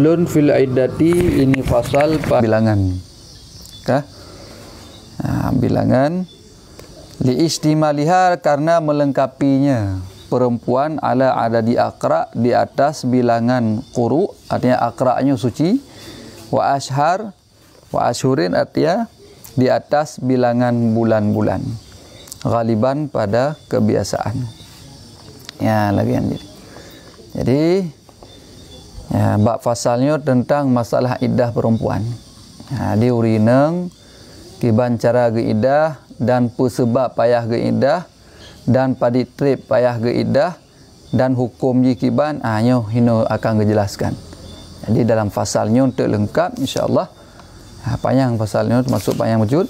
Faslun fil iddati, ini fasal bilangan. Bilangan li istimaliha, karena melengkapinya perempuan ala adadi akra, di atas bilangan quru, artinya akra'nya suci, wa ashhar, wa ashhurin, artinya di atas bilangan bulan-bulan, ghaliban pada kebiasaan. Ya, lagi jadi ya, bab fasalnya tentang masalah iddah perempuan. Di urineng kiban cara ge iddah dan sebab payah ge iddah dan padi trip payah ge iddah dan hukum ji kiban nyo hino akan dijelaskan. Jadi dalam fasalnya untuk lengkap insyaallah panjang fasalnya, termasuk panjang wujud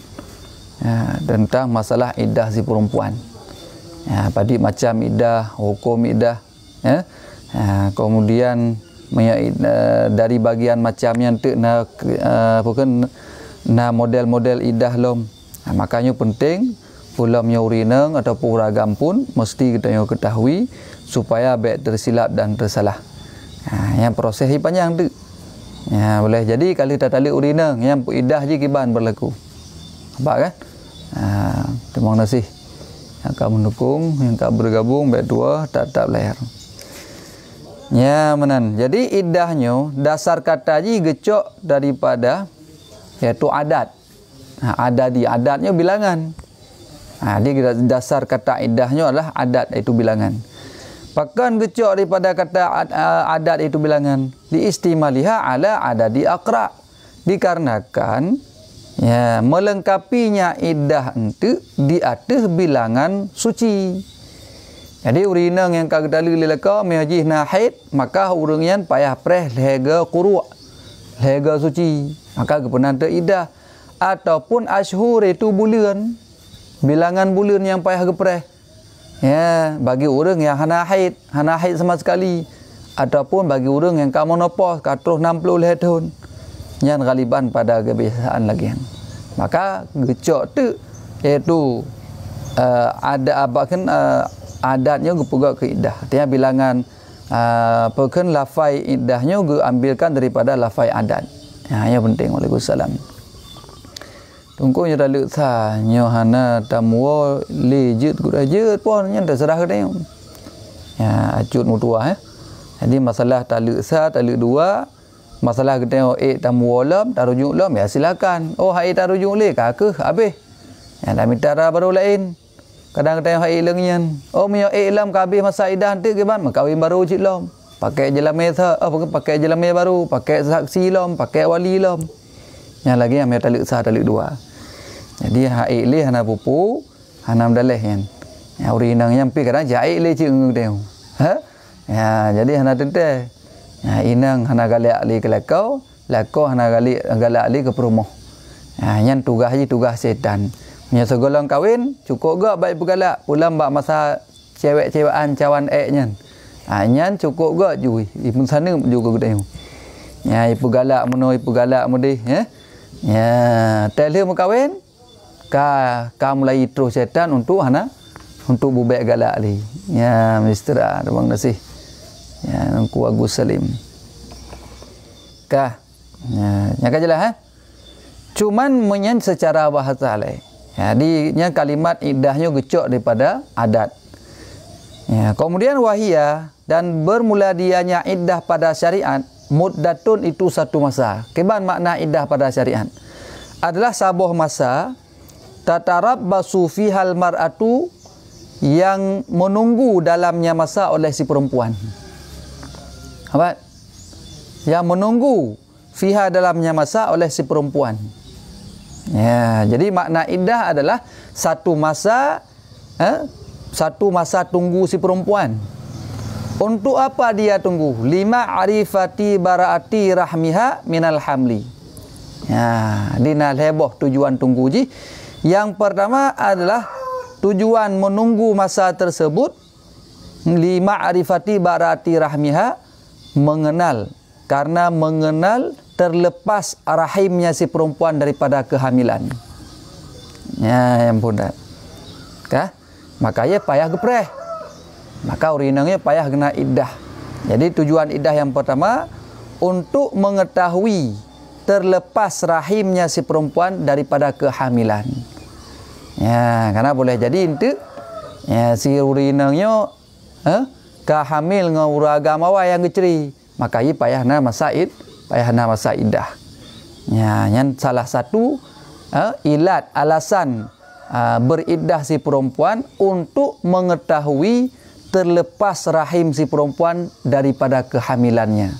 tentang masalah iddah si perempuan. Padi macam iddah, hukum iddah, kemudian dari bagian macamnya untuk model-model iddah lom. Makanya penting pulamnya urineng ataupun ragam pun mesti kita ketahui supaya baik tersilap dan tersalah. Yang proses ini panjang tu. Boleh jadi kalau kita tali urineng yang iddah je kiban berlaku. Nampak kan? Terima kasih yang akan mendukung, yang akan bergabung baik dua tak layar. Ya menan. Jadi iddahnya dasar kata ji gecok daripada iaitu adat. Adatnya bilangan. Dia dasar kata iddahnya adalah adat, iaitu bilangan. Pakan gecok daripada kata adat itu bilangan. Diistimaliha ala adadi akra. Dikarenakan ya melengkapinya iddah itu di atas bilangan suci. Jadi urineng yang kagdali lelaka mehajih nahid, maka urungian payah preh lega quru, lega suci, maka kepenan iddah. Ataupun ashhur itu bulan, bilangan bulan yang payah gepreh. Ya, bagi orang yang hana haid sama sekali, ataupun bagi orang yang kamu menopause katruh 60 tahun, yang galiban pada kebiasaan lagi. Maka gecok tu iaitu ada abakan adatnya gepegak ke iddah. Artinya bilangan pekan lafai iddahnya ambilkan daripada lafai adat. Yang penting. Waalaikumsalam. Tungkunya dah lek sa nyohana tamuo lejut gurajut pun nya terserah ke dia. Ya acut mutua Jadi masalah taluk sa taluk dua, masalah kita tamuo lam tarujuk lam ya silakan. Oh hai tarujuk le ke habis. Ya dah minta baru lain. Kadang kita hai lengian. Oh mio lam ka habis masa idah nanti ke ban makawin baru cik lam. Pakai jelame pakai jelame baru, pakai saksi lam, pakai wali lam. Yang lagi yang taluk sa taluk dua. Jadi haik le hana pupu, hana mdaleh kan. Ya urinang yang pi kadang jaik le cing teu. Ya jadi hana tente. Ya inang hana galak le ke lakau hana galak le ke perumoh. Ya yang tugas setan. Nya segolong kawin cukup gak baik bergalak, pulang bak masa cewek-cewekan cawan eknya. Nyan cukup gak jui. Ibu sana juga teu. Ya ibu galak mudi ya. Ya tele mu kawin ka mulai terus setan untuk bubek galak li. Ya mistera terima kasih. Ya nangku Agus Salim. Nya jelas Cuman menyan secara bahasa lai. Jadi nya kalimat iddahnya gecok daripada adat. Ya, kemudian wahia dan bermula dianya iddah pada syariat, muddatun itu satu masa. Keban makna iddah pada syariat? Adalah sabuh masa tatarabbasu fihal mar'atu, yang menunggu dalamnya masa oleh si perempuan. Apa? Yang menunggu fiha dalamnya masa oleh si perempuan. Ya, jadi makna iddah adalah satu masa tunggu si perempuan. Untuk apa dia tunggu? Lima arifati baraati rahmiha minal hamli. Ya, dina heboh tujuan tunggu ji. Yang pertama adalah tujuan menunggu masa tersebut, lima arifati barati rahmiha, mengenal, karena mengenal terlepas rahimnya si perempuan daripada kehamilan. Ya, yang pundak. Makanya payah gepreh. Maka urinangnya payah kena iddah. Jadi tujuan iddah yang pertama untuk mengetahui terlepas rahimnya si perempuan daripada kehamilan. Ya, karena boleh jadi itu ya si urinangnya kehamil dengan uragam awal yang keceri, maka ia payahna masa iddah. Ya, yang salah satu ilat alasan beriddah si perempuan untuk mengetahui terlepas rahim si perempuan daripada kehamilannya.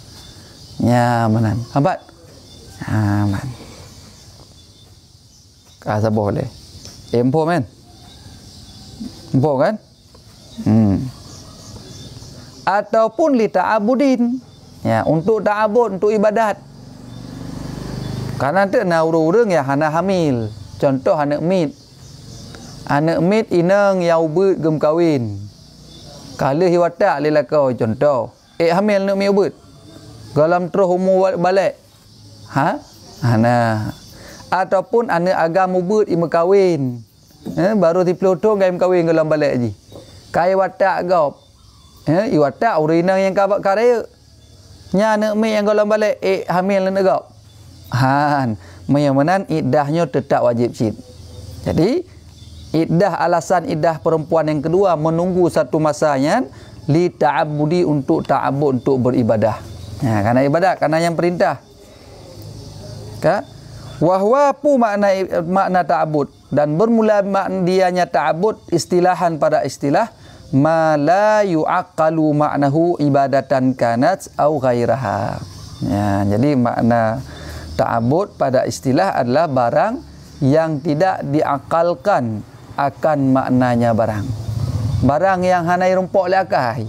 Ya, manan. Hambat. Man. Kasa boleh. Empo men. Empo kan? Ataupun li ta'abudin. Ya, untuk ta'abud, untuk ibadat. Karena tu na urang ya hana hamil. Contoh anak mit. Anak mit inang yang ubud gem kawin. Kalau hiwatak lila kau contoh. Hamil nak mi ubud. Galam terus umur balik. Nah. Ataupun anak agam ubud ima kawin. Baru 10 tahun gaya kawin galam balik je. Kaya watak gop. Iwatak urina yang kabak karya. Nya anak mi yang galam balik hamil nak gop. Menyamanan iddahnya tetap wajib cid. Jadi iddah, alasan iddah perempuan yang kedua menunggu satu masanya li ta'abbudi, untuk ta'abbud, untuk beribadah. Karena ibadat, karena yang perintah. Wahwa pu makna ta'abbud, dan bermula dianya ta'abbud istilahan pada istilah ma la yu'aqqalu ma'nahu ibadatan kanat au ghairaha. Jadi makna ta'abbud pada istilah adalah barang yang tidak diakalkan akan maknanya barang. Barang yang hanai rumpok lekai.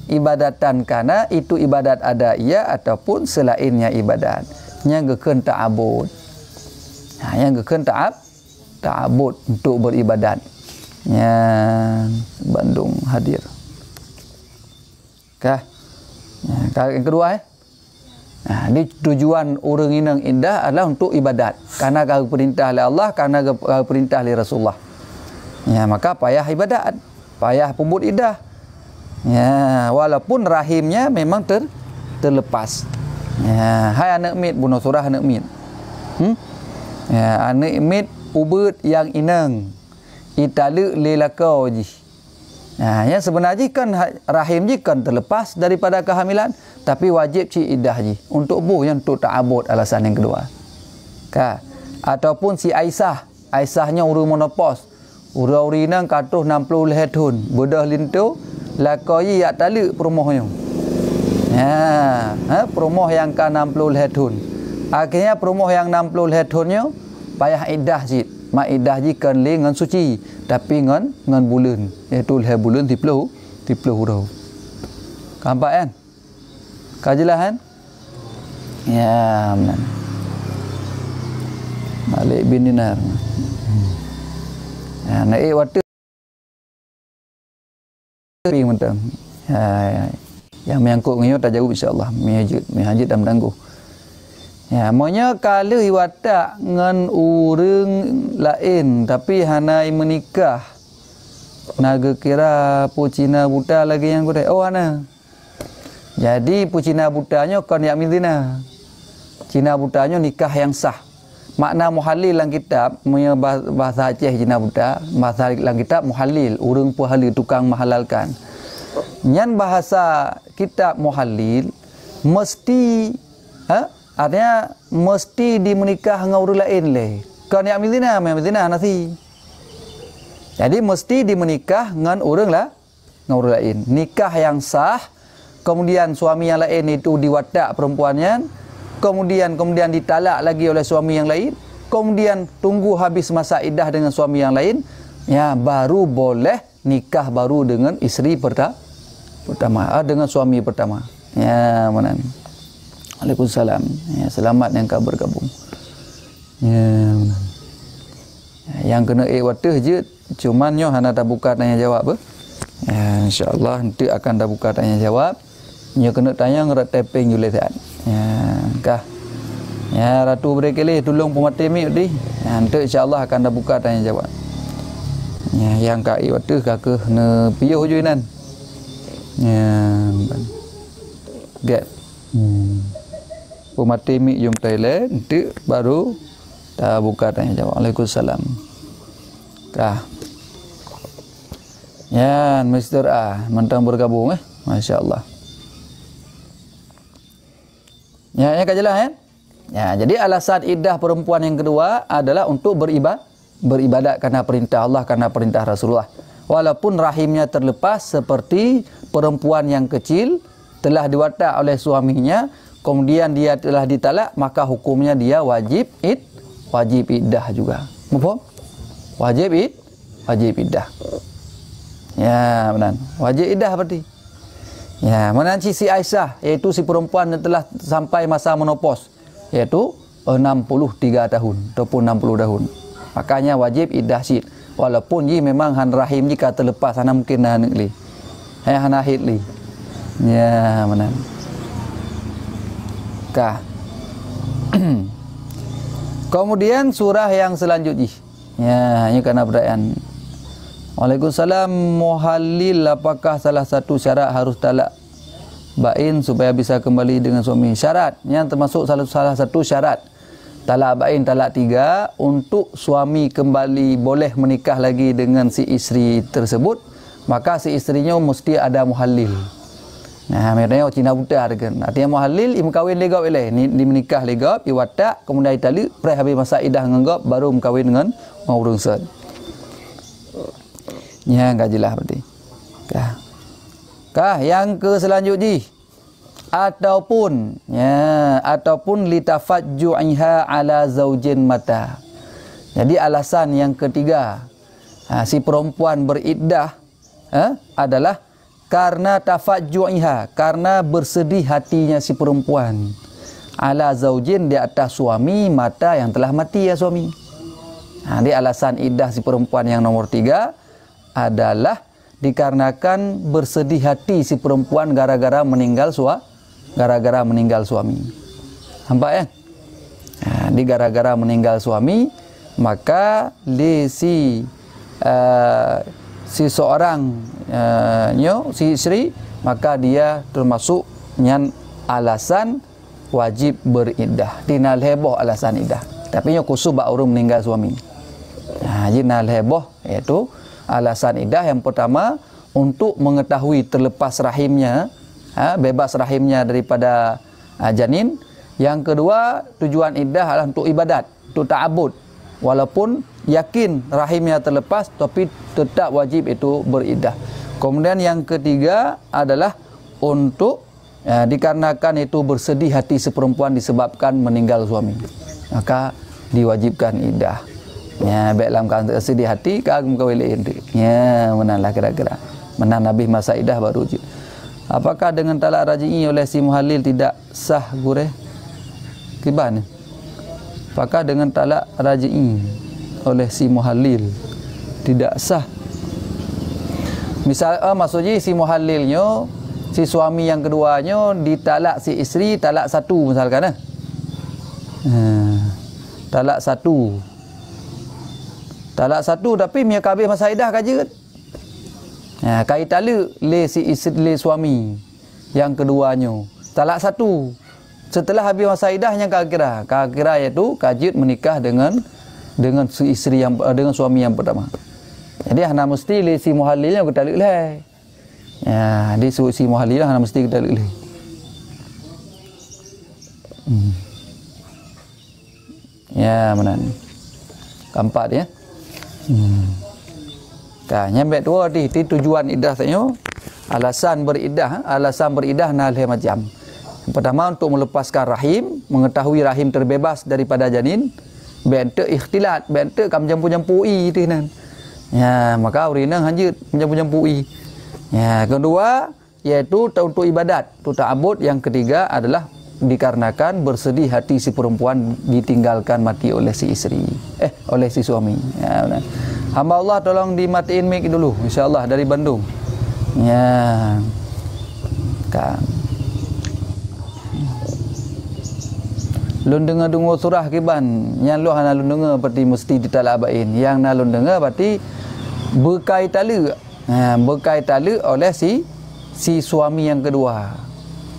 Ibadatan kana itu ibadat adaiyah ataupun selainnya ibadat. Yang geken ta'abbud. Yang geken ta'abbud untuk beribadat. Bandung hadir. Yang kedua ini tujuan orang inang indah adalah untuk ibadat. Karena kau perintah oleh Allah, karena kau perintah oleh Rasulullah. Maka payah ibadat, payah pembut iddah. Walaupun rahimnya memang terlepas. Hai anak mit, bunuh surah anak mit. Anak mit ubud yang inang. Italu lelakau ji. Yang sebenarnya kan rahim ji kan terlepas daripada kehamilan, tapi wajib ci iddah ji untuk yang untuk ta'abbud, alasan yang kedua. Ataupun si Aisyahnya urang menopos, urang urinang katuh 60 tahun, bedah lintu lakoi yak talu perumohnya. Perumoh yang ke 60 tahun. Akhirnya perumoh yang 60 tahunnya payah iddah ji. Mak iddah ji kan le ngan suci, tapi ngan bulan, iaitu le bulan 30 huruf. Nampak kan? Kajelahan? Ya, benar. Malik bin Dinar. Naik waktu mentang. Yang menyangkut dengan tak jauh insya-Allah. Mihajud dan menangguh. Maunya kalau iwatak ngan urang lain tapi hanai menikah. Naga kira pucina buta lagi yang gudai. Hana. Jadi pucina butanya kan yak midina. Cina butanya nikah yang sah. Makna muhalil dalam kitab, bahasa Aceh cina buta, bahasa dalam kitab muhalil, urang puhalil tukang menghalalkan. Nyan bahasa kitab muhalil mesti artinya mesti dimenikah dengan orang lain leh. Kan yak midina nasi. Jadi mesti dimenikah dengan orang lain. Nikah yang sah, kemudian suami yang lain itu diwatak perempuannya, kemudian ditalak lagi oleh suami yang lain, kemudian tunggu habis masa iddah dengan suami yang lain, baru boleh nikah baru dengan isteri pertama, dengan suami pertama. Mana? Waalaikumsalam. Selamat yang kau bergabung. Yang kena waktu je, cuman nyo hana dah buka tanya jawab. InsyaAllah nanti akan dah buka tanya jawab. Nyo kena tanya ngerat taping julai saat. Ratu berkeli tolong pemati mi di. Nanti insyaAllah akan dah buka tanya jawab. Yang kai waktu kakak ne piyo juinan. Get. Pemati mik jom toilet, nanti baru dah buka tanya jawab. Waalaikumsalam. Kah. Ya, Mr. A, mentang bergabung Masya Allah. Ya, kan jelas ya? Ya, jadi alasan iddah perempuan yang kedua adalah untuk beribadat karena perintah Allah, karena perintah Rasulullah. Walaupun rahimnya terlepas seperti perempuan yang kecil telah diwatak oleh suaminya, kemudian dia telah ditalak, maka hukumnya dia wajib iddah juga. Faham? Wajib iddah. Ya, benar. Wajib iddah berarti. Ya, menanci si Aisyah, iaitu si perempuan yang telah sampai masa menopause, iaitu 63 tahun ataupun 60 tahun. Makanya wajib iddah syid. Walaupun ye memang han rahim jika terlepas, hana mungkin hana li. Hana hid li. Ya, benar. Kah. Kemudian surah yang selanjutnya. Ya, ini karena pertanyaan. Waalaikumsalam. Muhallil apakah salah satu syarat harus talak bain supaya bisa kembali dengan suami? Syarat yang termasuk salah satu syarat talak bain, talak 3, untuk suami kembali boleh menikah lagi dengan si isteri tersebut, maka si isterinya mesti ada muhallil. Nah, mereka Cina buta kan. Artinya muhallil im kahwin legap oleh ni menikah legap, i watak, kemudian talak, pre habis masa iddah nganggap baru mengkahwin dengan orang rusad. Ya, enggak jelas berarti. Kah yang ke selanjutnya, ataupun litafajju'iha ala zaujin mata. Jadi alasan yang ketiga, si perempuan beriddah adalah karena tafajju'iha, karena bersedih hatinya si perempuan ala zaujin, di atas suami mata yang telah mati ya suami. Di alasan iddah si perempuan yang nomor 3 adalah dikarenakan bersedih hati si perempuan gara-gara meninggal suami. Nampak ya? Di gara-gara meninggal suami, maka si seorang si isteri, maka dia termasuk yang alasan wajib beriddah. Dinal heboh alasan iddah. Tapi nyo khusus bak urung meninggal suami. Dinal heboh iaitu alasan iddah yang pertama untuk mengetahui terlepas rahimnya, bebas rahimnya daripada janin. Yang kedua, tujuan iddah adalah untuk ibadat, untuk ta'abud. Walaupun yakin rahimnya terlepas, tapi tetap wajib itu beriddah. Kemudian yang ketiga adalah untuk dikarenakan itu bersedih hati seperempuan disebabkan meninggal suami, maka diwajibkan iddah. Ya, baik dalam keadaan sedih hati kagum kawin itu. Ya, menanlah kira-kira. Menan habis masa iddah baru wujud. Apakah dengan talak raj'i oleh si muhallil tidak sah gureh? Kiban. Apakah dengan talak raj'i oleh si muhallil tidak sah? Misal maksudnya si muhallilnya, si suami yang keduanya ditalak si isteri talak 1 misalkan talak 1. Talak 1 tapi mia kabeh masa iddah kaje. Kai talak le si isteri le suami yang keduanya. Talak 1. Setelah habis masa iddahnya kira iaitu kajit menikah dengan si isteri yang dengan suami yang pertama. Jadi hana mesti le si muhallilnya kita talak le. Ya, di si muhallil hana mesti kita talak le. Ya, menan. Keempat ya. Nyampe dua di tujuan iddah tanya, alasan beriddah nalih macam. Yang pertama untuk melepaskan rahim, mengetahui rahim terbebas daripada janin, bente ikhtilat, bente kam jampu-jampui itu nan. Ya, maka urina hanjut jampu-jampui. Ya, kedua yaitu untuk ibadat, untuk ta'abud. Yang ketiga adalah dikarenakan bersedih hati si perempuan ditinggalkan mati oleh si isteri, oleh si suami. Ya, benar. Hamba Allah tolong dimatiin mic dulu, insyaallah dari Bandung. Ya, kan. Lun dengar surah kiban, yang lu hana lun dengar berarti mesti ditalak bain. Yang na lun dengar berarti berkait tali oleh si suami yang kedua.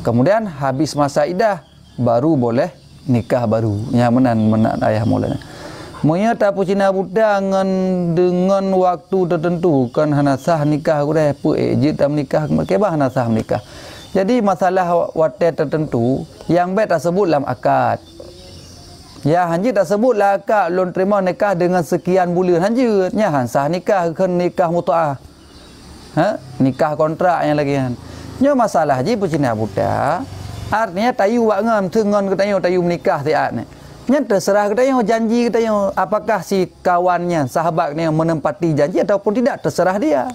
Kemudian habis masa iddah baru boleh nikah baru. Yang menan ayah mulanya. Monya tak pucina budak dengan waktu tertentu kan hanasah nikah gure pu ejit tam nikah kebah hanasah nikah. Jadi masalah waktu tertentu yang baik tak sebut dalam akad. Ya hanji tak sebut lah akad lon terima nikah dengan sekian bulan hanji nya hansah nikah kan nikah mutuah. Ha? Nikah kontrak yang lagi kan. Nya masalah ji pucina budak artinya tayu wak ngam tengon katanya tayu menikah tiat ni. Nya terserah katanya janji katanya apakah si kawannya sahabatnya menempati janji ataupun tidak terserah dia.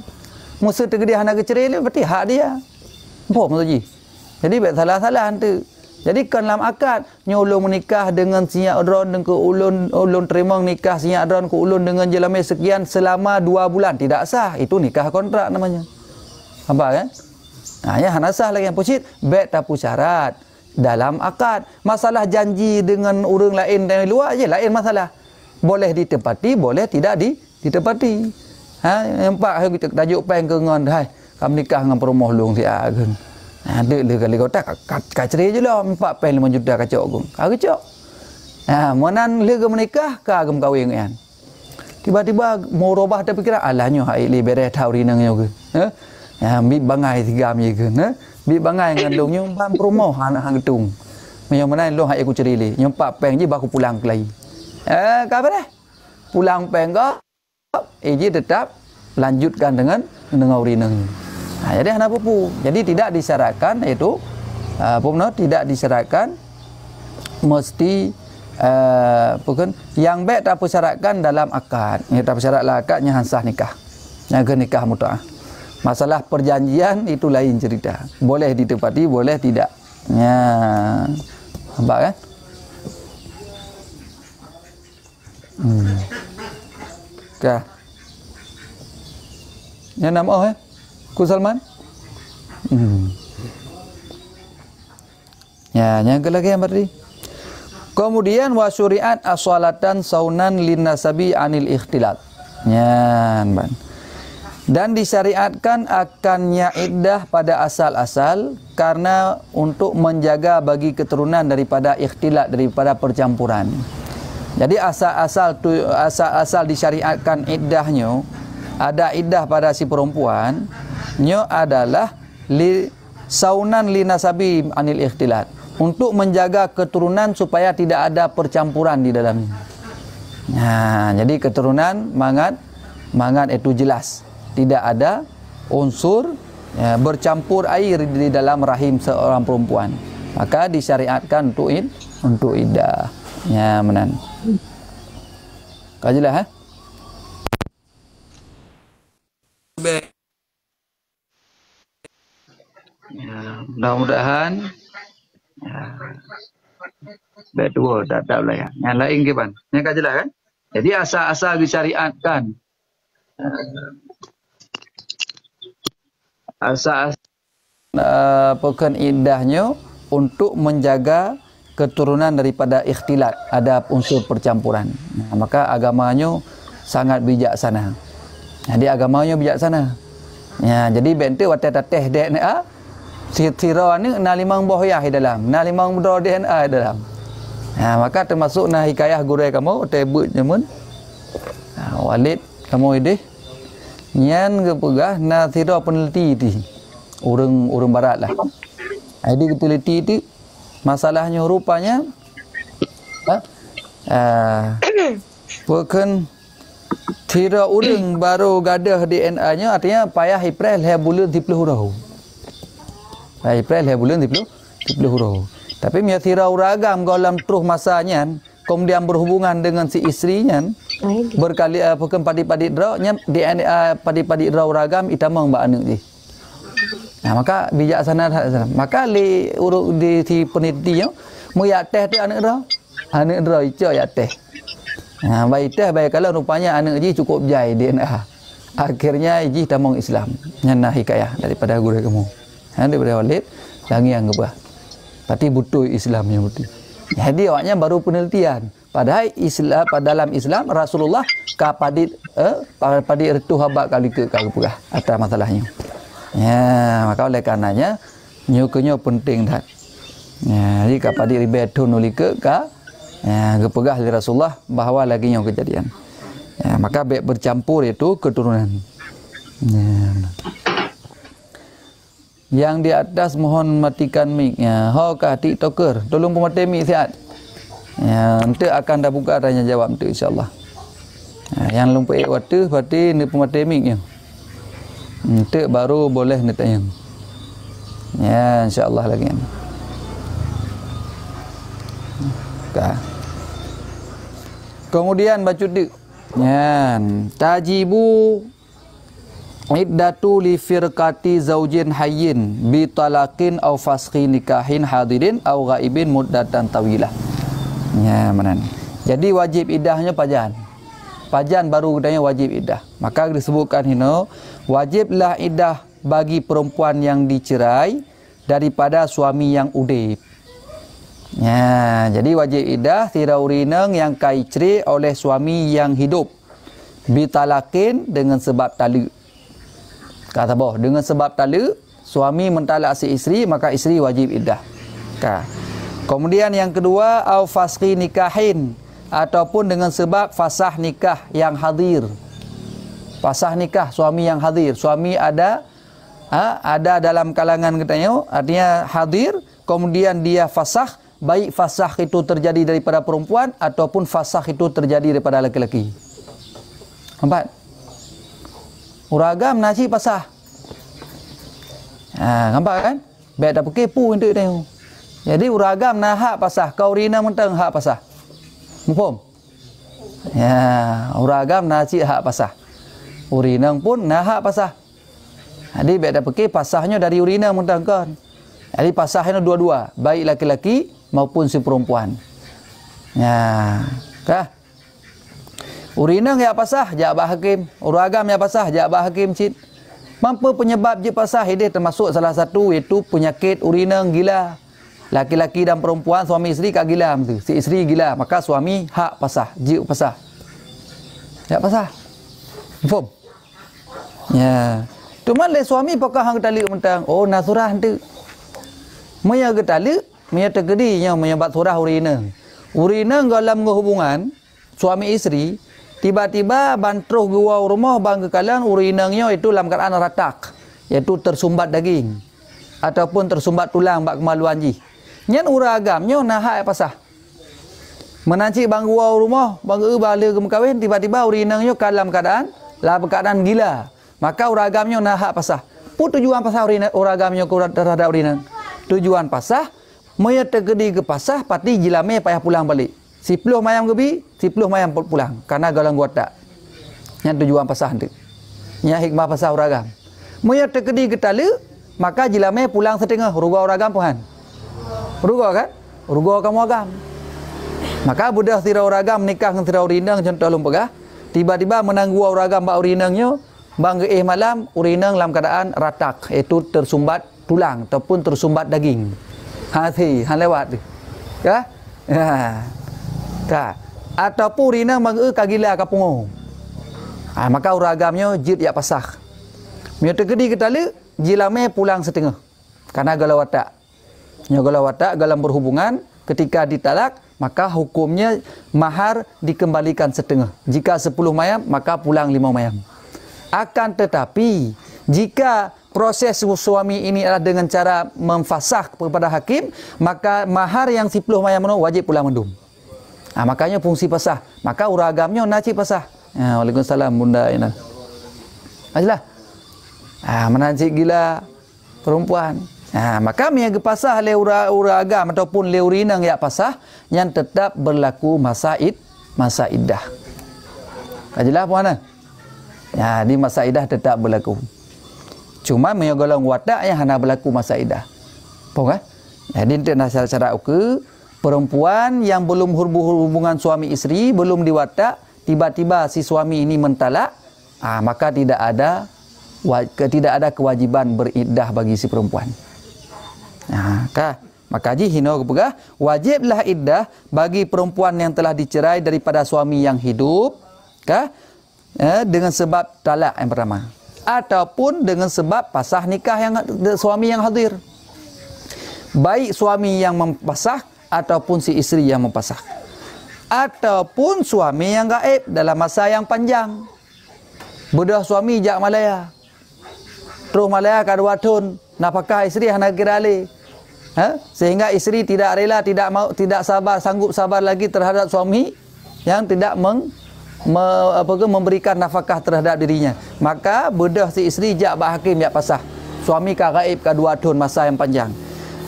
Musa tergedi hana kecerai ni berarti hak dia. Apa maksud ji? Jadi baik salah-salah tu. Jadi kan dalam akad nyolong menikah dengan sinyak adron dengan ulun terima nikah sinyak adron ke ulun dengan jelamai sekian selama 2 bulan tidak sah. Itu nikah kontrak namanya. Apa kan? Nah, ya hana sah lagi yang pucit baik tapu syarat dalam akad. Masalah janji dengan orang lain dari luar je lain masalah. Boleh ditepati, boleh tidak ditepati. Ha, nampak kita tajuk pen ke ngan hai, kam nikah dengan perumoh long si agen. Ha, dek le kali kau tak kaceri je lah 4 pen 5 juta kacok agung. Kacok. Ha, monan le ke menikah ka agam kahwin kan. Tiba-tiba mau robah ada pikiran alahnya hai le beres tau rinang yo ke. Ha? Ya, bi bangai 3 mi ke, ha? Bi bangai dengan long nyom pam perumoh anak hang getung. Yang mana long hai aku ceri le. Nyom 4 pen je baku pulang ke lai. Ka apa dah? Pulang pen kau Eji tetap lanjutkan dengan rinang. Nah, jadi hana pupu. Jadi tidak disyaratkan itu tidak disyaratkan mesti bukan yang baik tak persyaratkan dalam akad. Yang tak persyaratlah akadnya hansah nikah. Yang nikah mutuah. Masalah perjanjian itu lain cerita. Boleh ditepati, boleh tidak. Ya. Nampak kan? Kah. Yang nama Ku Salman? Ya, yang lagi yang berarti. Kemudian wa syuri'at as-salatan saunan lin-nasabi anil ikhtilat. Ya, ban. Dan disyariatkan akannya iddah pada asal-asal karena untuk menjaga bagi keturunan daripada ikhtilat, daripada percampuran. Jadi asal-asal disyariatkan iddahnya, ada iddah pada si perempuan nyo adalah saunan li nasabi anil ikhtilat, untuk menjaga keturunan supaya tidak ada percampuran di dalamnya. Nah, jadi keturunan mangat itu jelas tidak ada unsur bercampur air di dalam rahim seorang perempuan, maka disyariatkan untuk iddah. Ya, menan. Kajilah ya, mudah-mudahan betul tak boleh. Yang lain ke ban? Yang kajilah kan? Jadi asal-asal disyariatkan asal pekan iddahnya untuk menjaga keturunan daripada ikhtilat, ada unsur percampuran. Nah, maka agamanya sangat bijaksana. Jadi agamanya bijaksana. Ya, jadi bente wate tateh dek ni sira ni na limang bohyah di dalam, na limang bro DNA di dalam. Nah, maka termasuk na hikayah guru kamu tebut jemun. Walid kamu idih nyan ke pegah na sira peneliti ti. Urang barat lah. Jadi teliti ti masalahnya rupanya bukan tira urang baru gadah DNA-nya, artinya payah April he bulan 30 roh. April he bulan 30 roh. Tapi mia tira uragam dalam terus masanya kemudian berhubungan dengan si istrinya berkali bukan padi-padi draw nya DNA padi-padi draw uragam itamang mbak anu ji. Nah, maka bijaksana, maka di si penelitinya mu ya teh tu anak draw ijo ya teh. Nah, baik teh baik kalau rupanya anak ji cukup jai DNA. Akhirnya ji tamang Islam. Nyana hikayah daripada guru kamu. Daripada Walid lagi yang gebah. Tapi butuh Islamnya butuh. Jadi awaknya baru penelitian. Padahal Islam dalam Islam Rasulullah kapadit ertu habak kali ke pegah atas masalahnya. Ya, maka oleh karenanya Nyukunya penting dah. Ya, jadi kapadi ribetun ulike ka gepegah dari Rasulullah bahawa lagi yang kejadian. Ya, maka baik bercampur itu keturunan. Ya. Yang di atas mohon matikan mic-nya. Kah TikToker, tolong pemati mic sihat. Ya, nanti akan dah buka tanya jawab nanti insya-Allah. Yang lumpur waktu berarti ni pemati mic-nya. Nanti baru boleh ni tanya. Ya, insya-Allah lagi. Kemudian baca dik. Ya, tajibu iddatu li firqati zaujin hayyin bi talaqin aw fasqi nikahin hadirin aw ghaibin muddatan tawilah. Ya, mana ni? Jadi wajib iddahnya pajan. Pajan baru katanya wajib iddah. Maka disebutkan hino wajiblah iddah bagi perempuan yang dicerai daripada suami yang udip. Ya, jadi wajib iddah tira urineng yang kaicri oleh suami yang hidup. Bitalakin dengan sebab talak. Kata boh, dengan sebab talak suami mentalak si isteri maka isteri wajib iddah. Kemudian yang kedua au fasqi nikahin ataupun dengan sebab fasah nikah yang hadir. Fasah nikah suami yang hadir. Suami ada dalam kalangan katanya artinya hadir kemudian dia fasah. Baik fasah itu terjadi daripada perempuan ataupun fasah itu terjadi daripada laki-laki. Nampak? Uragam nasi pasah. Nampak kan? Baik dah kepo untuk tengok. Jadi uragam nah hak pasah, kau rina mentang hak pasah. Mufhum? Ya, uragam nasi hak pasah. Urinang pun nah hak pasah. Jadi baik dah pasahnya dari urina mentang kan. Jadi pasahnya dua-dua, baik laki-laki maupun si perempuan. Ya, kah? Urinang ya pasah, jak bah hakim. Uragam ya pasah, jak bah hakim cit. Mampu penyebab je pasah ini termasuk salah satu iaitu penyakit urinang gila. Laki-laki dan perempuan suami isteri kak gila tu. Si isteri gila, maka suami hak pasah, je pasah. Ya pasah. Faham? Ya. Cuma le suami pakah hang talik mentang. Oh, nasurah tu. Maya getalik, maya tergedinya menyebab surah urina. Urina dalam hubungan suami isteri, tiba-tiba bantruh gua rumah bang kekalan urinanya itu dalam keadaan ratak, iaitu tersumbat daging ataupun tersumbat tulang bak kemaluan ji. Nyan uragamnya nahak pasah. Menanci bang gua rumah, bang bala ke kawin tiba-tiba urinanya dalam keadaan gila. Maka uragamnya nahak pasah. Pun tujuan pasah uragamnya terhadap urina. Tujuan pasah maya tergedi ke pasah pati jilame payah pulang balik. 10 mayam gebi, 10 mayam pulang karena galang watak. Yang tujuan pasah tu. Yang hikmah pasah uragam. Maya tergedi ke tala, maka jilame pulang setengah ruga uragam puhan. Ruga kan? Ruga kamu agam. Maka budak tira uragam nikah dengan tira urinang contoh lum pegah. Tiba-tiba menanggu uragam ba urinangnya, bang malam urinang dalam keadaan ratak, iaitu tersumbat tulang ataupun tersumbat daging. Hati, lewat tu. Ya? Ya. Ataupun urina bang kagila kapungo. Maka uragamnya jid ya pasah. Mia tergedi ke tala, jilame pulang setengah. Karena galau watak. Nya galau watak dalam berhubungan ketika ditalak, maka hukumnya mahar dikembalikan setengah. Jika 10 mayam, maka pulang 5 mayam. Akan tetapi jika proses suami ini adalah dengan cara memfasah kepada hakim, maka mahar yang 10 mayam wajib pulang mendum. Makanya fungsi pasah. Maka uragamnya naci pasah. Waalaikumsalam bunda Ina. Ajalah. Menancik gila perempuan. Maka yang pasah le uragam ataupun le urinang ya pasah yang tetap berlaku masa iddah. Ajalah puana. Di masa iddah tetap berlaku. Cuma menyogolang watak yang hanya berlaku masa iddah. Faham kan? Jadi tidak cara-cara perempuan yang belum hubungan suami isteri, belum diwatak, tiba-tiba si suami ini mentalak, maka tidak ada kewajiban beriddah bagi si perempuan. Maka haji hino kepegah, wajiblah iddah bagi perempuan yang telah dicerai daripada suami yang hidup, dengan sebab talak yang pertama. Ataupun dengan sebab pasah nikah yang suami yang hadir. baik suami yang mempasah ataupun si isteri yang mempasah, ataupun suami yang gaib dalam masa yang panjang. Bedah suami jak Malaya, terus Malaya kadua tahun nafkah isteri hana kirali, sehingga isteri tidak rela, tidak mau, tidak sabar, sanggup sabar lagi terhadap suami yang tidak memberikan nafkah terhadap dirinya. Maka bedah si isteri jak bak hakim jak pasah, suami ka gaib kadua tahun masa yang panjang.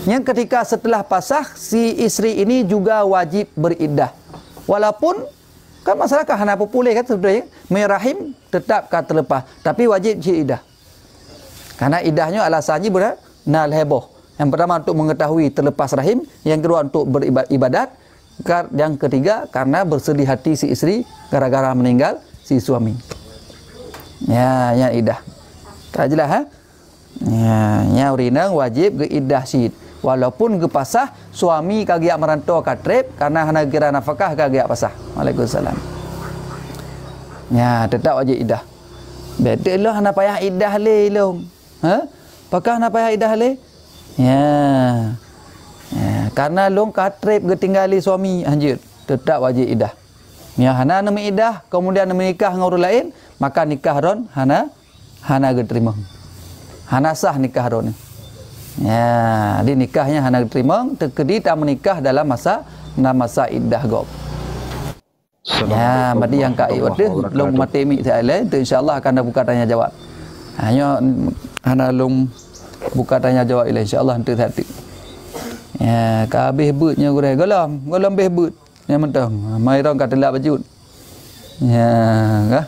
Yang ketika setelah pasah, si isteri ini juga wajib beriddah. Walaupun kan masyarakat hana populeh kan sebenarnya, merahim tetap kata terlepas, tapi wajib iddah. Karena iddahnya alasannya nal heboh. Yang pertama untuk mengetahui terlepas rahim, yang kedua untuk beribadat, yang ketiga karena bersedih hati si isteri gara-gara meninggal si suami. Ya, yang iddah. Tak jelas ha? Ya, urinang wajib ke iddah syid. Walaupun ke pasah, suami kagiak merantau katrep karena hana kira nafkah kagiak pasah. Waalaikumsalam. Ya, tetap wajib iddah. Betul lah hana payah iddah le long. Pakah hana payah iddah le? Ya. Karena long katrep ketinggali suami anjir, tetap wajib iddah. Ya, hana nama iddah kemudian menikah dengan orang lain, maka nikah ron hana diterima. Hana sah nikah ron. Ya, di nikahnya hana diterima, terkedi tak menikah dalam masa iddah gob. Ya, bagi yang kai wadah long mati mi saya tu insyaallah akan ada buka tanya jawab. Hanya hana long buka tanya jawab ile insyaallah nanti hati. Ya, ka habis beutnya gure golom beh beut yang mentang mai rong ka telak bajut. Ya, kah?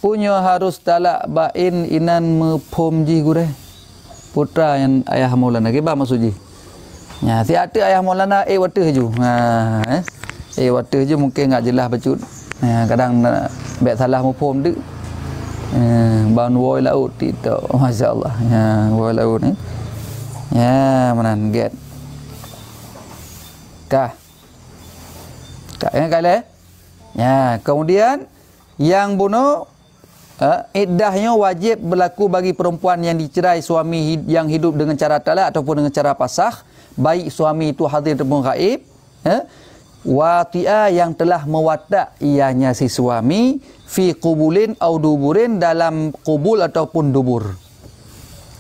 Punya harus talak bain inan mepom ji gure. Putra yang ayah Maulana ke ba maksud ji. Ya, si ada ayah Maulana wata ju. Wata ju mungkin enggak jelas bajut. Kadang baik salah mepom dik. Ban woi laut tidak. Masya-Allah. Ya, woi laut ni. Ya, menan get. Kah yang kali. Ya, kemudian yang bunuh iddahnya wajib berlaku bagi perempuan yang dicerai suami yang hidup dengan cara talak ataupun dengan cara pasah, baik suami itu hadir ataupun gaib. Wati'ah yang telah mewatak ianya si suami fi qubulin au duburin, dalam qubul ataupun dubur.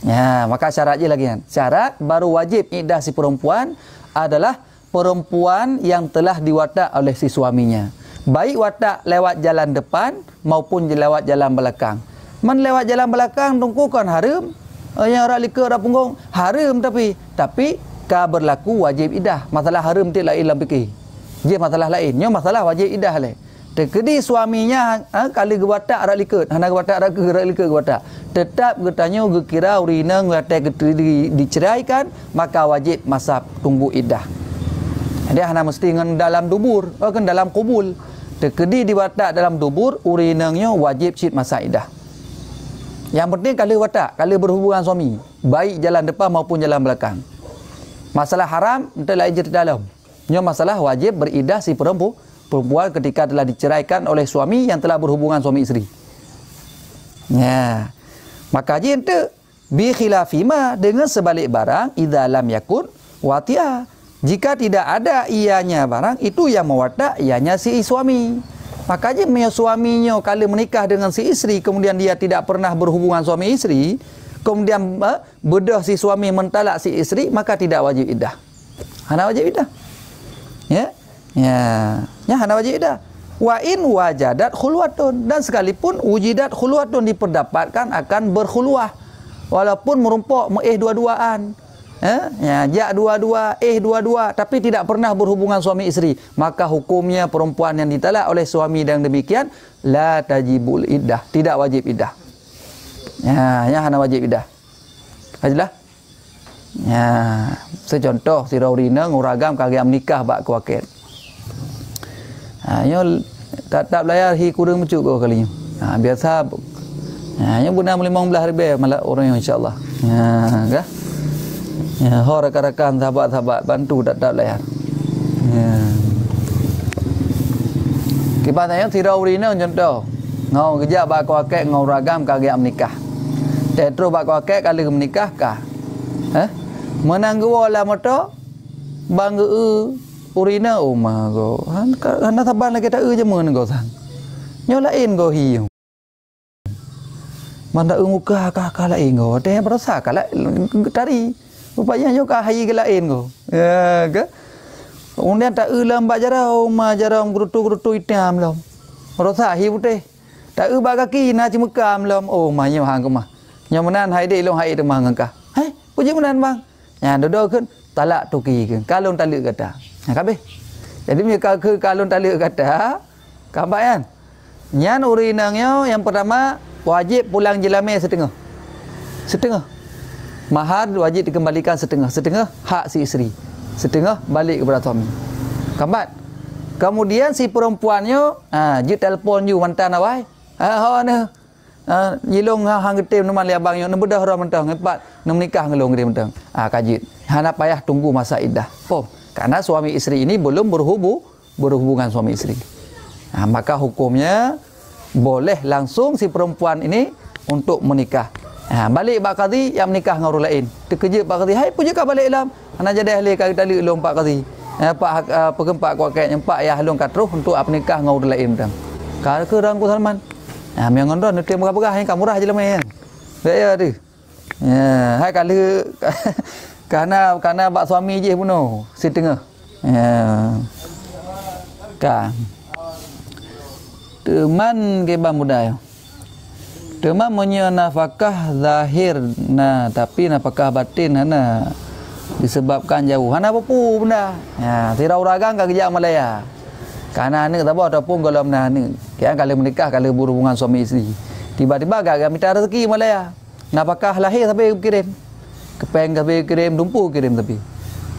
Ya, maka syaratnya lagi kan. Syarat baru wajib iddah si perempuan adalah perempuan yang telah diwatak oleh si suaminya. Baik watak lewat jalan depan maupun lewat jalan belakang. Man lewat jalan belakang tunggu kan haram. Yang orang lika orang punggung haram, tapi ka berlaku wajib iddah. Masalah haram tu lain dalam fikih. Dia masalah lainnya masalah wajib iddah le. Tekedi suaminya kali gewatak orang lika, hana gewatak orang lika gewatak. Tetap getanya gekira urina ngatai diceraikan, maka wajib masa tunggu iddah. Dia hana mesti dengan dalam dubur, kan dalam kubul. Tekedi diwatak dalam dubur, urinangnya wajib syid masa iddah. Yang penting kali watak, kali berhubungan suami, baik jalan depan maupun jalan belakang. Masalah haram, entah lain cerita dalam. Nya masalah wajib beriddah si perempuan ketika telah diceraikan oleh suami yang telah berhubungan suami isteri. Ya. Maka je ente bi khilafima dengan sebalik barang idza lam yakun wati'ah. Jika tidak ada ianya barang, itu yang mewatak ianya si suami. Makanya suaminya kalau menikah dengan si isteri, kemudian dia tidak pernah berhubungan suami isteri, kemudian bedah si suami mentalak si isteri, maka tidak wajib iddah. Hana wajib iddah. Ya, hana wajib iddah. Wa in wajadat khulwatun, dan sekalipun wujidat khulwatun diperdapatkan akan berkhulwah, walaupun merumpok dua-duaan. Jak dua-dua, dua-dua, tapi tidak pernah berhubungan suami isteri, maka hukumnya perempuan yang ditalak oleh suami dan demikian la tajibul iddah, tidak wajib iddah. Ya, hana wajib iddah. Ajalah. Ya, secontoh si raurina nguragam kagak menikah bak kuaket. Nyo tak layar hi kurang mencuk ko kalinya. Biasa. Nyo guna 15 ribu malah orang insya-Allah. Ya, kah? Ya, rakan-rakan sahabat-sahabat bantu tak layar. Ya. Kibatnya tirau rina contoh. Ngau kerja bak kuaket ngau ragam kagak menikah. Tetro bak kuaket kali menikah kah? menanggu lah mata bangga urina umah go hana taban lagi tak je men go sang nyolain go hiu manda muka ka lain go teh berasa kala tari rupanya yo ka hai ke lain go ya ke kemudian tak ulam bak jarau ma jarau gerutu itam lom berasa hiu teh tak ba kaki na cimekam lom oh ma nya hang ko mah nya menan hai dei long hai de mang ka hai puji menan bang nya dodo keun talak tuki keun kalon taluk kata ha kabeh jadi mereka ke kalon taluk kata kabak kan nyan urinangnya yang pertama wajib pulang jelame setengah mahar wajib dikembalikan setengah hak si isteri setengah balik kepada suami kambat kemudian si perempuannya je telefon you mantan awai ho ne yilong hang getem neman li abang yo ne bedah ora mentang ngepat ne menikah ngelong dia mentang kajit hana payah tunggu masa iddah karena suami isteri ini belum berhubungan suami isteri maka hukumnya boleh langsung si perempuan ini untuk menikah. Balik pak qadi yang menikah dengan orang lain. Terkejut pak qadi, "Hai punya ka balik lam." Ana jadi ahli ka tali ulung pak qadi. Pak pegem pak kuat nyempak ya halung kat terus untuk menikah dengan orang lain dah. Ka ke rangku Salman. Miang ngon ron tem berapa yang kamu rah je lemah. Ya tu. Hai kali karena pak suami je puno setengah. Ka teman ke bang budaya teman punya nafkah zahir tapi nafkah batin hana disebabkan jauh hana apa pun benda tirau ragang ka kerja Malaya karena ni tak apa ataupun kalau ni kalau menikah kalau berhubungan suami isteri tiba-tiba agak minta rezeki Malaya nafkah lahir sampai kirim kepeng sampai kirim dumpu kirim tapi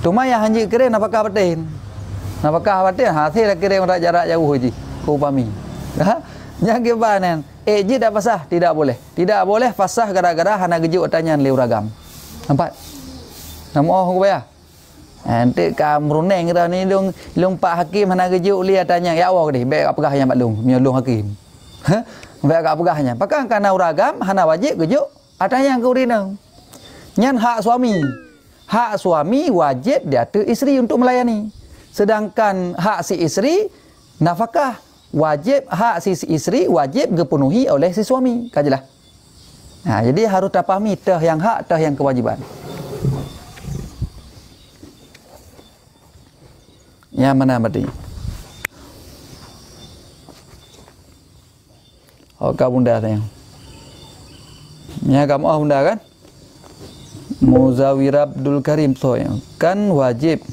cuma yang hanji kirim nafkah batin hasil kirim jarak jauh je ku upami yang kebanan je dah fasah tidak boleh fasah gara-gara hana gejuk tanyan leu ragam nampak namo ko ya ente ka mruneng kita ni long pak hakim hana gejuk li tanya ya awak deh baik apakah yang maklum nyolong hakim baik apakahnya pakang kana uragam hana wajib gejuk atanya ke urina nyan hak suami wajib diatur isteri untuk melayani sedangkan hak si isteri nafkah wajib hak si isteri wajib dipenuhi oleh si suami kajilah jadi harus terpahami tah yang hak tah yang kewajiban yang mana berarti kau bunda tanya kamu bunda kan Muzawir Abdul Karim kan wajib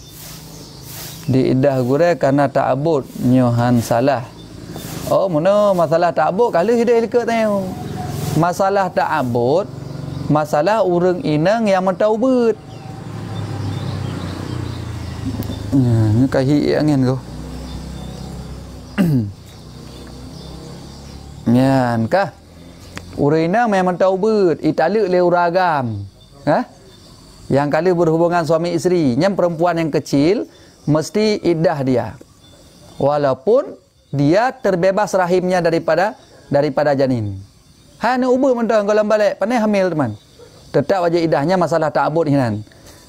diidah gure karena ta'abud nyohan salah mana masalah ta'abud kalau hidup ilka tanya masalah ta'abud masalah urang inang yang mentaubat ni kahi angin ko nyan kah urang inang yang mentaubat italuk le uragam yang kali berhubungan suami isteri yang perempuan yang kecil mesti iddah dia walaupun dia terbebas rahimnya daripada janin hanya ubah mentang kalau balik pandai hamil teman tetap wajib iddahnya masalah ta'abud hinan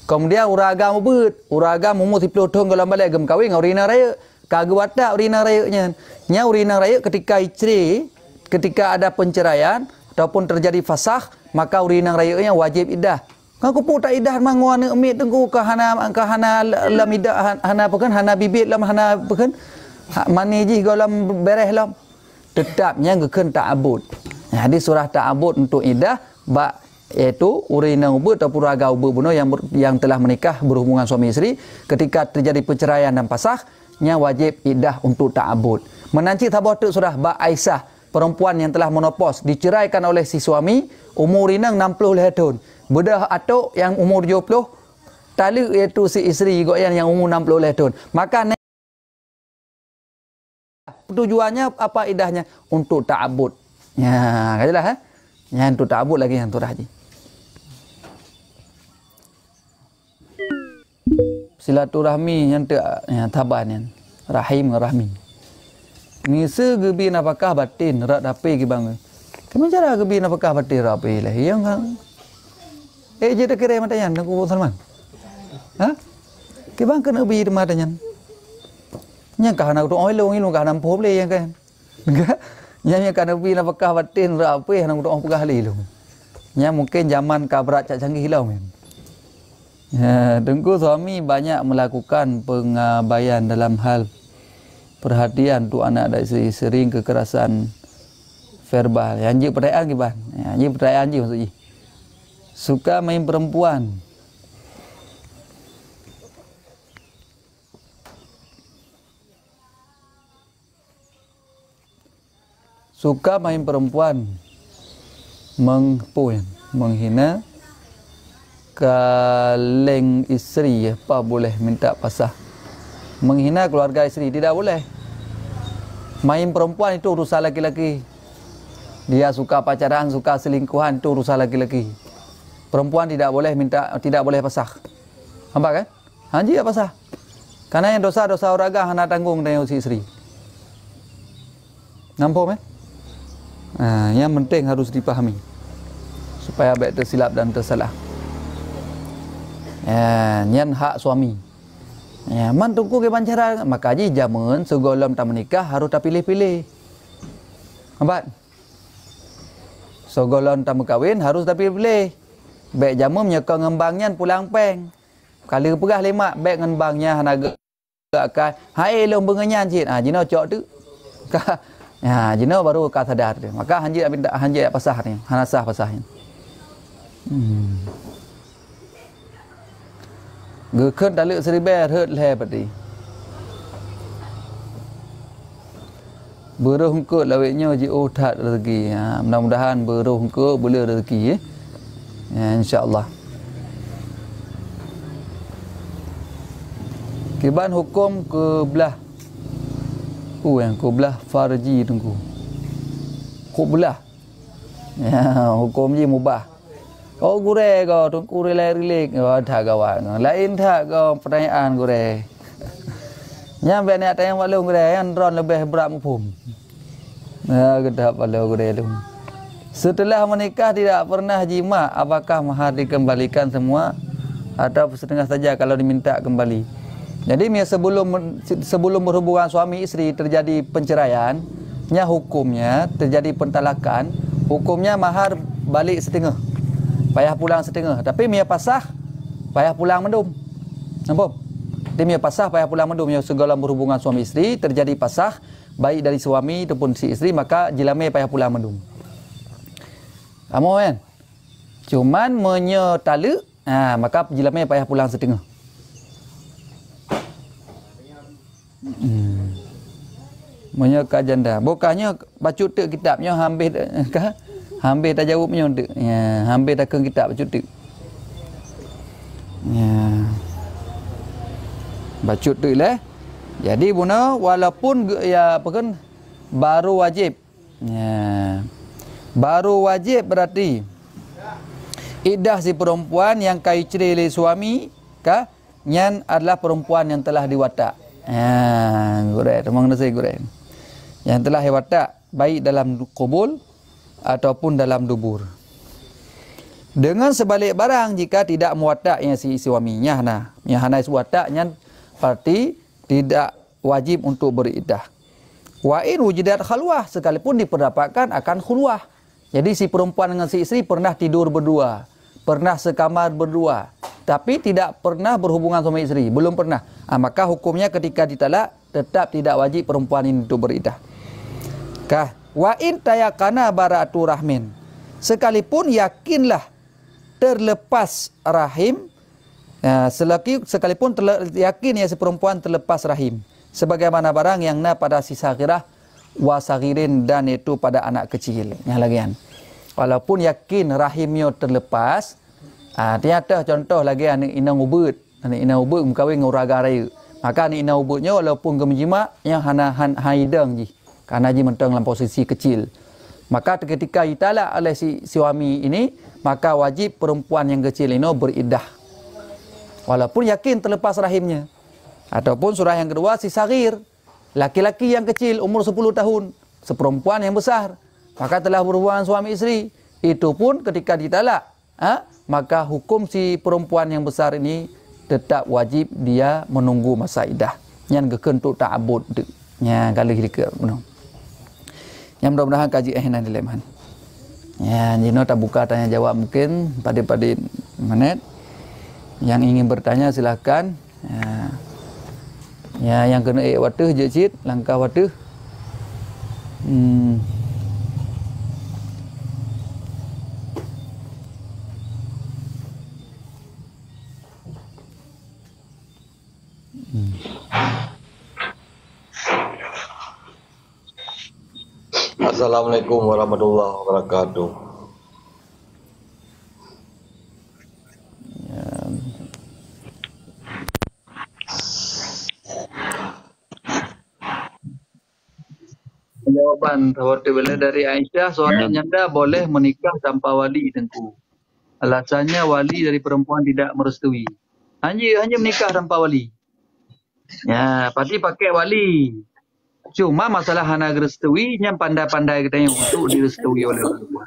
kemudian uragam umur 10 tahun kalau balik gem kahwin urina raya kagak watak urina raya nya urina raya ketika ada penceraian ataupun terjadi fasakh maka urina raya wajib iddah aku pun tak idah manguan emit tengku kahana lam idah hana pekan hana bibit lam hana pekan mani ji golam bereh lam tetapnya gekeun ta'abud jadi surah ta'abud untuk idah bak iaitu urina ubud atau puraga ubud bunuh yang telah menikah berhubungan suami isteri ketika terjadi perceraian dan fasakh nya wajib idah untuk ta'abud menanci tabah tu surah bak Aisyah perempuan yang telah menopos diceraikan oleh si suami umur inang 60 tahun bedah atuk yang umur 70 taluk iaitu si isteri yang umur 60 tahun maka tujuannya apa idahnya untuk ta'abud kajilah yang untuk ta'abud lagi yang tu haji silaturahmi yang taban yang rahim ni segebi nafkah batin rak dape ki bang kemana cara gebi nafkah batin rak pe lah yang je tak kira matayan aku Salman Ha? Ke bang kena bi demah danyan. Nya ka na tu oi long ilung ka nam pop le yang kan. Enggak. Nya ka bi na bekah batin ra apa na tu pegah le long. Nya mungkin zaman kabrat cak canggih hilau men. Ya, Tengku suami banyak melakukan pengabaian dalam hal perhatian tu anak dan isteri, sering kekerasan verbal. Yang je pertanyaan ke ban? Yang je pertanyaan je maksudnya. Suka main perempuan. Suka main perempuan. Menghina kaleng isteri, apa boleh minta pasah? Menghina keluarga isteri tidak boleh. Main perempuan itu urusan laki-laki. Dia suka pacaran, suka selingkuhan, itu urusan laki-laki. Perempuan tidak boleh tidak boleh pasah. Nampak kan? Haji apa pasah? Karena yang dosa-dosa oraga hana tanggung dengan si isteri. Nampak kan? Nah, yang penting harus dipahami supaya baik tersilap dan tersalah. Ya, nyan hak suami. Ya, man tunggu ke pancara, maka ji zaman segolom tak menikah harus tak pilih-pilih. Nampak? Segolom tak berkahwin harus tak pilih-pilih. Baik jamu menyeka ngembangnya pulang peng. Kalau pegah lemak baik ngembangnya hanaga akan hai long bengenyan cit. Ah jino cok tu. Ya, jino baru ka sadar tu. Maka hanji minta hanji pasah ni. Hanasah pasahnya. Gekan dalek seriber hut le pati. Beruh hengkut lawiknya ji otat rezeki. Ha, mudah-mudahan beruh hengkut boleh rezeki ya, insya-Allah. Kiban hukum ke belah yang ke belah farji tunggu. Kok belah? Ya, hukum ji mubah. Oh gure kau tunggu relek ada kawan. Lain tak kau pertanyaan gure. Nyampe nak tanya walau gure yang ron lebih berat mufum. Ya kedap walau gure tu. Setelah menikah tidak pernah jima, apakah mahar dikembalikan semua atau setengah saja kalau diminta kembali? Jadi sebelum berhubungan suami isteri terjadi penceraian, hukumnya terjadi pentalakan, hukumnya mahar balik setengah. Payah pulang setengah. Tapi mia pasah, payah pulang mendum. Nampak? Dia mia pasah, payah pulang mendum. Yang segala berhubungan suami isteri, terjadi pasah, baik dari suami ataupun si isteri, maka jilame payah pulang mendum. Kamu kan? Cuman menyetala, maka jilame payah pulang setengah. Menyeka janda. Bukannya baca tu kitabnya hampir hampir tak jawabnya untuk ya, hampir tak ke kitab baca tu. Ya. Baca tu lah. Jadi buna walaupun ya apa kan baru wajib. Ya. Baru wajib berarti iddah si perempuan yang kai cerai oleh suami kah nyan adalah perempuan yang telah diwatak. Ya, gureh, memang nasi gureh. Yang telah diwatak baik dalam kubul ataupun dalam dubur. Dengan sebalik barang jika tidak muwataknya si suaminya yang hanai wataknya berarti tidak wajib untuk beriddah. Wa in wujidat khalwah sekalipun diperdapatkan akan khulwah. Jadi si perempuan dengan si isteri pernah tidur berdua, pernah sekamar berdua, tapi tidak pernah berhubungan suami isteri, belum pernah. Maka hukumnya ketika ditalak tetap tidak wajib perempuan ini untuk beriddah. Kah wa in tayakana baratu rahmin sekalipun yakinlah terlepas rahim sekalipun yakin ya si perempuan terlepas rahim sebagaimana barang yang pada si saghirah wa saghirin dan itu pada anak kecil yang lagian walaupun yakin rahimnya terlepas ternyata contoh lagi anak inang ubud mengkawin dengan uraga raya maka anak inang ubudnya walaupun gemjima yang haidang ji karena dia mentang dalam posisi kecil. Maka ketika ditalak oleh si suami ini, maka wajib perempuan yang kecil ini beriddah. Walaupun yakin terlepas rahimnya. Ataupun surah yang kedua, si saghir. Laki-laki yang kecil, umur 10 tahun. Seperempuan yang besar. Maka telah berhubungan suami isteri. Itu pun ketika ditalak. Maka hukum si perempuan yang besar ini tetap wajib dia menunggu masa iddah. Yang kekentuk ta'abud nya kali kita benar. Yang mudah-mudahan kaji ehnan di lemhan. Ya, Jino tak buka tanya jawab mungkin pada menit. Yang ingin bertanya silakan. Ya, yang kena watuh je cit, langkah watuh. Assalamualaikum warahmatullahi wabarakatuh. Jawaban dari Aisyah, seorang janda boleh menikah tanpa wali tentu. Alasannya wali dari perempuan tidak merestui. Hanya menikah tanpa wali. Ya, pasti pakai wali. Cuma masalah hana gerestui yang pandai-pandai kita yang untuk direstui oleh orang tua.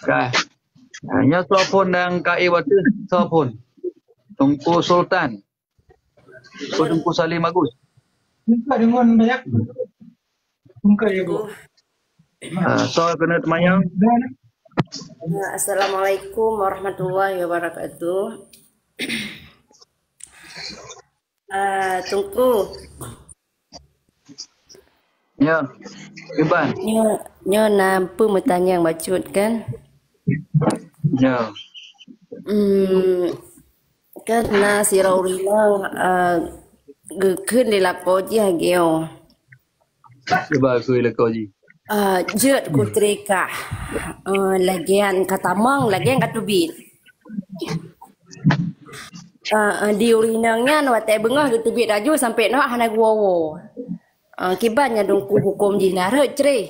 Kan? Hanya sopon dan KE waktu sopon. Tungku Sultan. Tungku Salim Agus. Muka dengan banyak. Muka ya bu. Soal kena temayang. Assalamualaikum warahmatullahi wabarakatuh. Tunggu. Ya, Iban. Nyo nampu bertanya yang bacut kan? Ya. Karena si Raurina gekun di lakoji hageo. Coba aku lakoji. Jet kutrika. Lagian katamang, lagian katubin. Di urinangnya nawate bengah getubit raju sampai nak hana guawo. Kibannya dongku hukum jinara cere.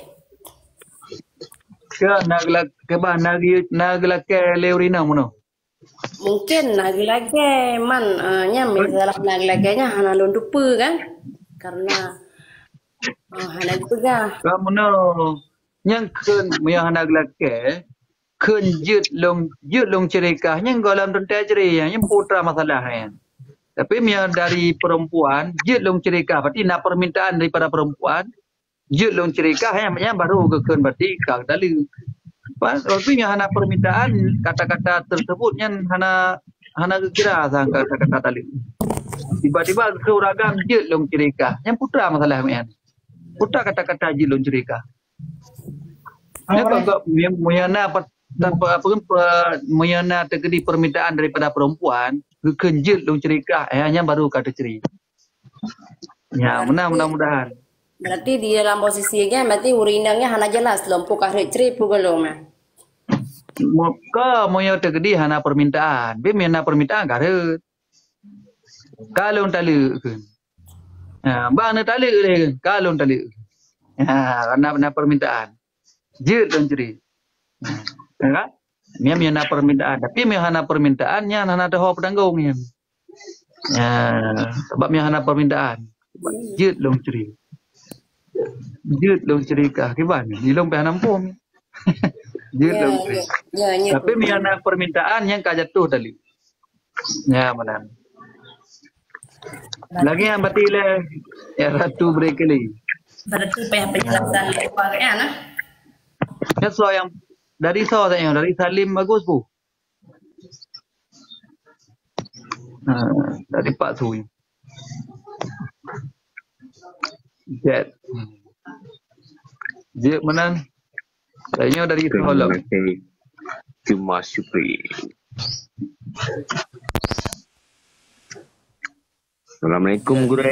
Ke naglake leurina mono. Mungkin naglake man nya misalah naglakenya hana londupe kan? Karena hana juga. Kamu no yang kun yang naglake kun jut long cerikah yang golam tentai ceria yang putra masalah yang. Tapi dari perempuan jut long cerikah berarti nak permintaan daripada perempuan jut long cerikah yang baru kekun berarti kang dalu. Tapi yang hana permintaan kata-kata tersebut yang hana kira sang kata-kata tadi. Tiba-tiba keuragam jut long cerikah yang putra masalah yang. Putra kata-kata jut long cerikah. Ya kalau muyana terjadi permintaan daripada perempuan kekenjut long cerikah hanya baru kata ceri. Ya, mudah-mudahan. Berarti di dalam posisinya berarti urinangnya hana jelas lempu kahre ceri pugaloma. Maka moyo terjadi hana permintaan. Be muyana permintaan kahre. Kalau tali ke. Ya, bang tali ke kalau tali. Ya, karena permintaan. Jut long ceri. Kan? Muyana permintaan. Tapi muyana permintaannya hana tahu pedanggung ya. Ya, sebab muyana permintaan. Jut long ceri. Jut long cerikah kiban ni long pe nampung. Jut long ceri. Tapi miyana permintaan yang kajatuh tadi. Ya mana. Lagi yang batile ya ratu break lagi. Berarti penjelasan keluarga nah. Ya so yang dari saya dari Salim Bagus bu. Dari Pak Sui. Jet. Jet mana? Kayaknya dari Holland. Cuma syukri. Assalamualaikum guru.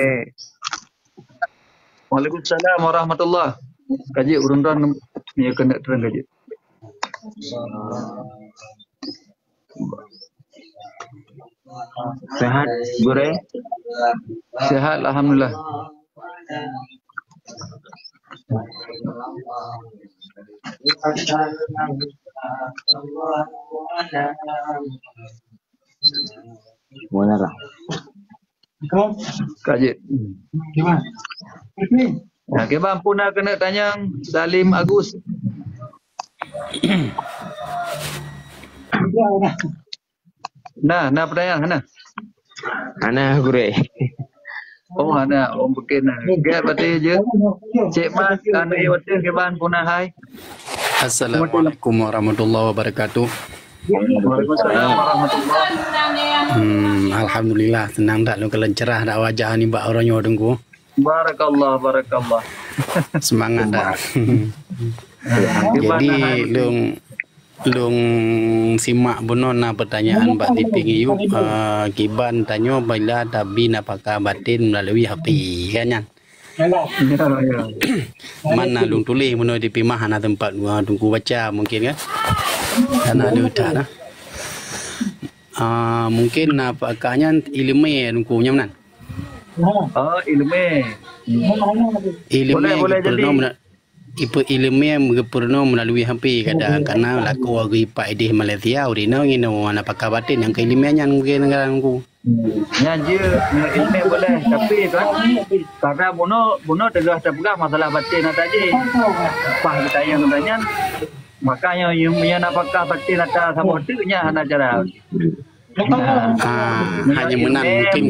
Waalaikumsalam warahmatullah. Kaji urun-urun ni kena terang kaji. Sehat guru? Sehat alhamdulillah. Mana lah? Kaji. Gimana? Nah, kita pun nak kena tanya Salim Agus. Nah, pertanyaan Hana. Ana gure. Oh, Hana, om bikin nah. Gak berarti je. Cik Mas, kan watin ke ban punah hai. Assalamualaikum warahmatullahi wabarakatuh. Waalaikumsalam warahmatullahi. Alhamdulillah senang dak lu kalian cerah dak wajah ni bak orangnya dengku. Barakallah. Semangat dak. Jadi lung simak bunona pertanyaan bak tiping iu kiban tanyo bila tabi apakah batin melalui HP kan ya. Mana lung tulis menurut di pimah ana tempat tunggu baca mungkin kan. Karena ada udah lah. Mungkin apakahnya ilmu nungkunya mana? Oh, ilmu. Boleh jadi. Ilmu pernah melalui HP kadang karena laku wagi Pak Edih Malaysia urina ngino ana pakar batin yang keilmiannya mungkin ngarangku. Nyaje ilmu boleh tapi kan karena bono tegas terpegang masalah batin tadi. Apa kita yang tanya makanya yang apakah batin atau sabotunya hana cara. Hanya menang mungkin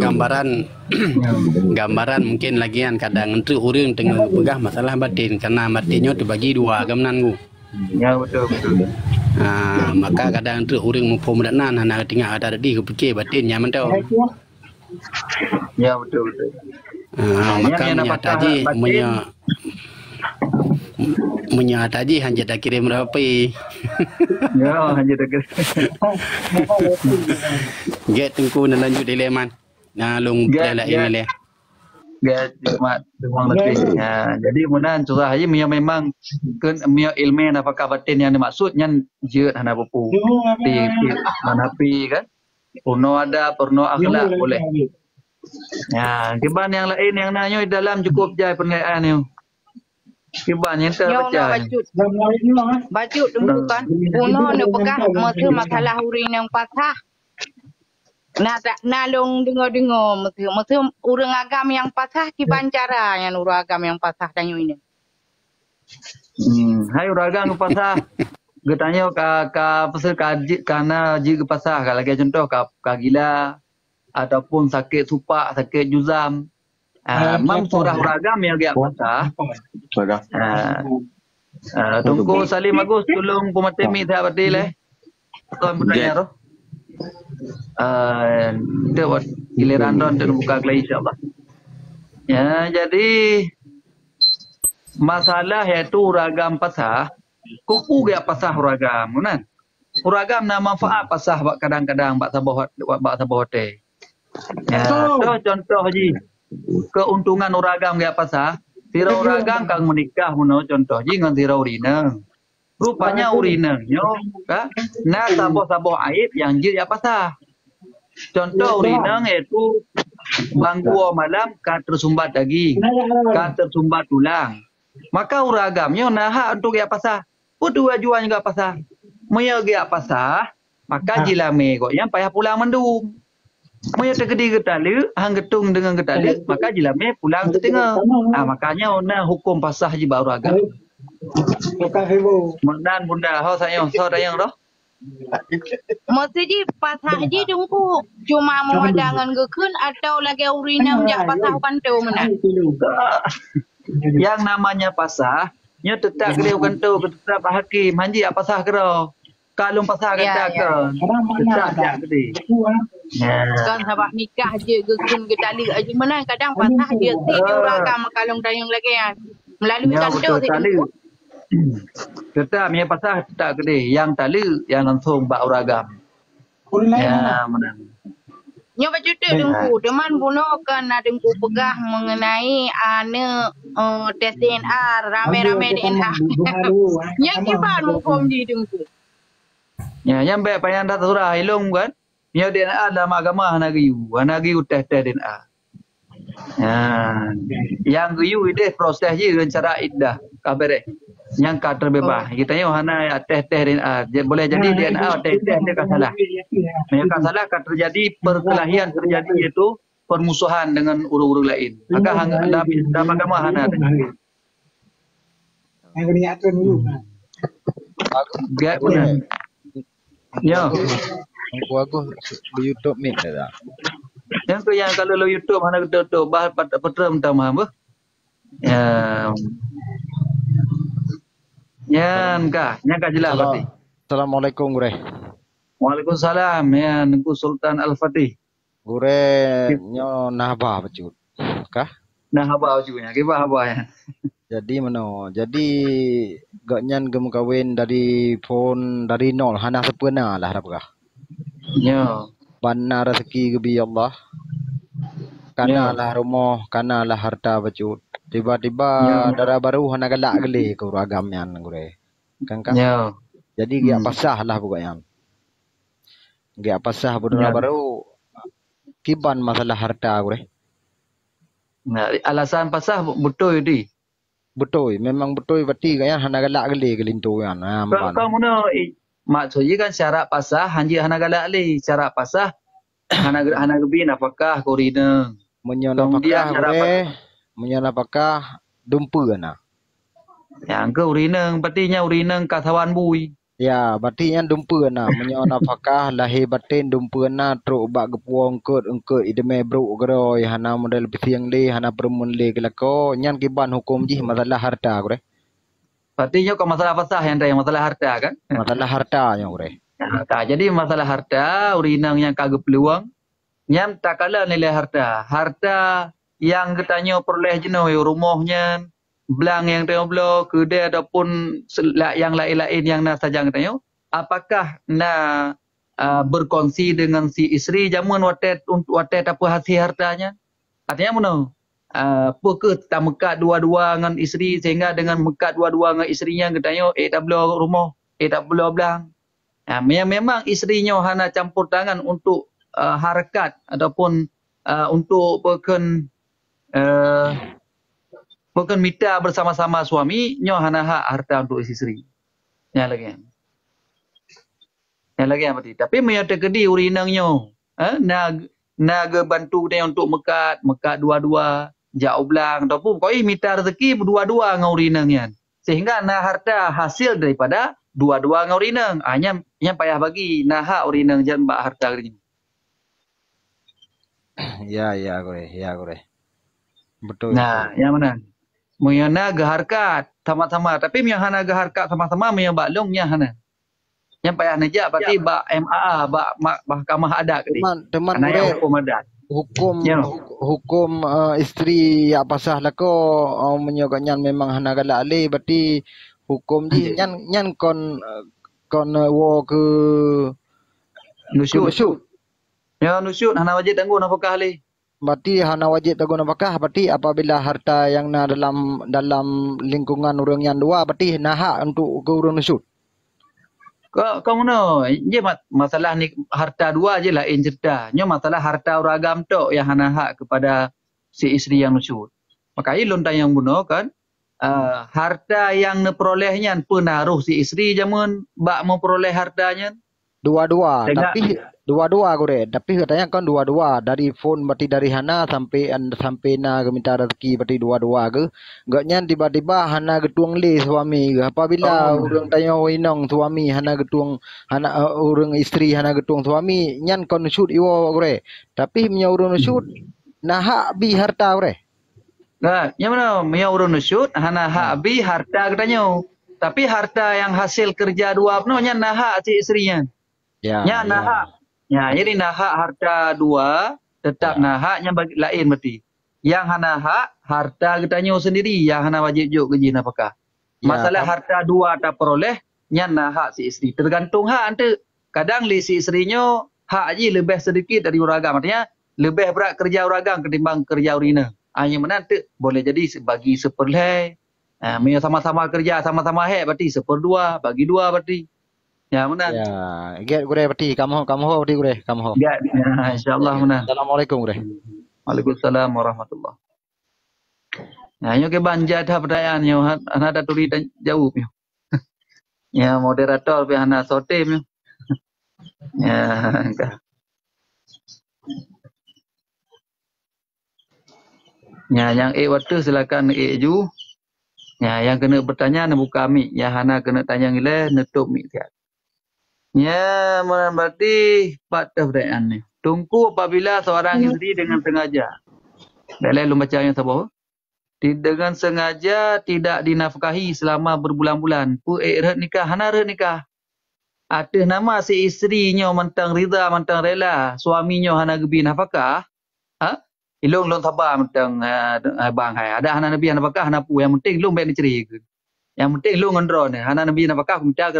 gambaran mungkin lagian kadang itu orang tengah pegah masalah batin karena batinnya terbagi dua gamnanku. Ya betul. Maka kadang itu orang mempom danan hana tinggal ada di kepikir batinnya mentau. Ya betul. Maka menyataji menyataji hanya tak kirim rapi. Ya hanya tak. Get tengku dan lanjut dileman. Lung lain le. Get mat memang lebih. Jadi mudahan surah ini memang kan ilmu apakah batin yang dimaksudnya jeut hana pupu. Di manapi kan. Puno ada, puno akhlak boleh. Ya, kiban yang lain yang nanya dalam cukup jai pengayaan ni. Kiban yang terbaca. Bajuk tentukan. Puno ni pegah masa masalah urin yang patah. Nalung dengar-dengar masa urang agam yang patah kiban cara yang urang agam yang patah tanya ini. Hai urang agam yang patah. Getanya ka pasal karena jika pasah kalau lagi contoh ka gila ataupun sakit supak, sakit juzam. Mam surah ragam yang dia pasah. Tunggu Salim Agus tolong pematemi saya berdil tuan bertanya roh. Itu giliran don dan buka lagi insyaallah. Ya, jadi masalah yaitu ragam pasah. Kuku dia pasah uragam, kan? Uragam na manfaat pasah bak kadang-kadang bak sabah hotel. Ya, contoh haji. Keuntungan uragam dia pasah, tira uragam kang menikah meno contoh ji ngan tira urina. Rupanya urina nyo ka na sabah aib yang je dia pasah. Contoh urina itu bangku malam ka tersumbat daging, ka tersumbat tulang. Maka uragamnya nah untuk dia pasah. Dua juan juga pasah. Moya dia pasah, maka jilame kok yang payah pulang mendung. Moya tergedi getale, hang getung dengan getale, maka jilame pulang setengah. Makanya ona hukum pasah ji baru agam. Dan bunda ho sayang roh. Mesti ji pasah ji dengku cuma mewadangan gekun atau lagi urina jak pasah kanto mana. Yang namanya pasah nya tetap kena kanto tetap hakim hanji apa sah kero kalau pasah kata ke tetap jak gede kan sabah nikah je gekun getali aja mana kadang pasah je si uragam kalung dayung lagi melalui kanto tetap nya pasah tetap gede yang tali yang langsung bak uragam ya mana. Nya baju tu dengku, deman buno kan dengku pegah mengenai tes DNA, rame-rame DNA. Yang kibar hukum di dengku. Ya, yang baik payah data surah ilung kan. Nya DNA dalam agama hanagiu tes DNA. Ya, yang giu ide proses je dengan cara iddah kabare. Yang kata bebas. Kita yang hana tes DNA. Boleh jadi DNA tes dia kan salah. Yang salah kan terjadi perkelahian terjadi itu permusuhan dengan urang-urang lain. Maka dalam agama hana. Gak benar. Ya. Aku di YouTube mik dah. Yang tu yang kalau lo YouTube hana kita bah patra mentah mah bah. Ya. Yang kah jelas berarti. Assalamualaikum gure. Waalaikumsalam ya Nengku Sultan Al-Fatih. Gure nyo nahbah becut. Kah? Nah apa ujunya? Kiba apa ya? Jadi mana? Jadi gak nyan gem kawin dari phone dari nol hana sepena lah rapkah. Yo. Bana rezeki gebi Allah. Kana lah rumah, kana lah harta becut. Tiba-tiba darah baru hana galak gele ke ragam yan gure. Kan kah? Yo. Jadi gak pasah lah pokoknya. Gak pasah darah baru kiban masalah harta gure. Nah, alasan pasah betul di. Betul, memang betul berarti kan hana galak gele gelintu kan. Kau mana maksudnya kan syarat pasah hanya hana galak le, syarat pasah hana gebi apakah korina. Menyono apakah dumpu kan. Yang ke urina berarti urina katawan bui. Ya, berarti yang dumpu na menyono apakah lahir batin dumpu na truk bak gepuang engkut ideme bro gero hana model bisiang le hana permun le kelako nyan kiban hukum ji masalah harta gure. Berarti kau masalah pasah yang masalah harta kan? Masalah harta nya gure. Nah, jadi masalah harta urina yang kagep peluang nyam tak kala nilai harta. Harta yang ketanya peroleh jenuh rumahnya belang yang tengok belah kedai ataupun yang lain-lain yang nak sajang tanya apakah nak berkongsi dengan si isteri jamuan watet apa hasil hartanya artinya mana apa ke tak mekat dua-dua dengan isteri sehingga dengan mekat dua-dua dengan isterinya katanya tak belah rumah tak belah belang memang isterinya hana campur tangan untuk harakat ataupun untuk bukan mita bersama-sama suami nyo hana hak harta untuk isteri. Yang lagi berarti. Tapi menyata kedi urinang nyo. Nak bantu dia untuk mekat dua-dua, jauh belang ataupun koi mita rezeki berdua-dua dengan urinang yan. Sehingga nak harta hasil daripada dua-dua dengan urinang. Yang payah bagi nak hak urinang jangan bak harta ni. Ya gore. Betul. Nah, yang mana? Meyana geharkat sama-sama tapi hana geharkat sama-sama meya baklong nya hana yang payah najak berarti bak MAA bak mahkamah adat tadi teman hukum adat hukum isteri ya pasah lako menyoganyan memang hana galak le berarti hukum ji nyan kon wo ke nusyut ya nusyut hana wajib tanggung nafkah le. Berarti hana wajib tanggung apakah berarti apabila harta yang na dalam lingkungan orang yang dua berarti nah hak untuk ke urang nusyut. Kau mana? Je masalah ni harta dua je lah cerita. Nya masalah harta uragam tok yang hana hak kepada si isteri yang nusyut. Makanya lontang yang bunuh kan harta yang neperolehnya penaruh si isteri jamun bak memperoleh hartanya dua-dua tapi dua-dua gore tapi katanya kan dua-dua dari phone berarti dari hana sampai na minta rezeki berarti dua-dua ke enggaknya tiba-tiba hana getuang le suami ke apabila urang tanya winong suami hana getuang hana urang isteri hana getuang suami nyan kon shoot iwo gore tapi nya urang shoot nah hak bi harta gore nah nya mana nya urang shoot hana hak bi harta katanya tapi harta yang hasil kerja dua pno nya nah hak si isterinya. Ya nahak. Ya, jadi nahak harta dua tetap nahaknya bagi lain berarti. Yang hana hak harta katanya sendiri yang hana wajib juk gaji nafkah. Masalah harta dua tak peroleh nya nahak si isteri. Tergantung hak ante. Kadang li si isterinya hak je lebih sedikit dari uragam. Artinya lebih berat kerja uragam ketimbang kerja urina. Hanya mana ante boleh jadi bagi seperleh. Sama-sama kerja sama-sama hak berarti seperdua bagi dua berarti. Ya mana? Ya, get gure berarti kamu berarti gure kamu. Ya, insyaallah mana. Assalamualaikum gure. Waalaikumsalam warahmatullahi. Nah, yo ke banja dah pertanyaan yo ada tuli dan jauh yo. Ya moderator pe hana sote yo. Ya, enggak. Ya, yang waktu silakan ju. Ya, yang kena bertanya nak buka mic, yang hana kena tanya ngile nutup mic siap. Ya, berarti patah pertanyaan ni. Tungku apabila seorang isteri dengan sengaja. Dah lalu bacanya apa? Dengan sengaja tidak dinafkahi selama berbulan-bulan. Pu eret nikah, hana eret nikah. Atas nama si isterinya mentang rida, mentang rela, suaminya hana gebi nafkah. Ha? Ilong sabar mentang bang hai. Ada hana nabi nafkah, hana pu yang penting long baik diceri ke. Yang penting long ngendro ni, hana nabi nafkah minta ke.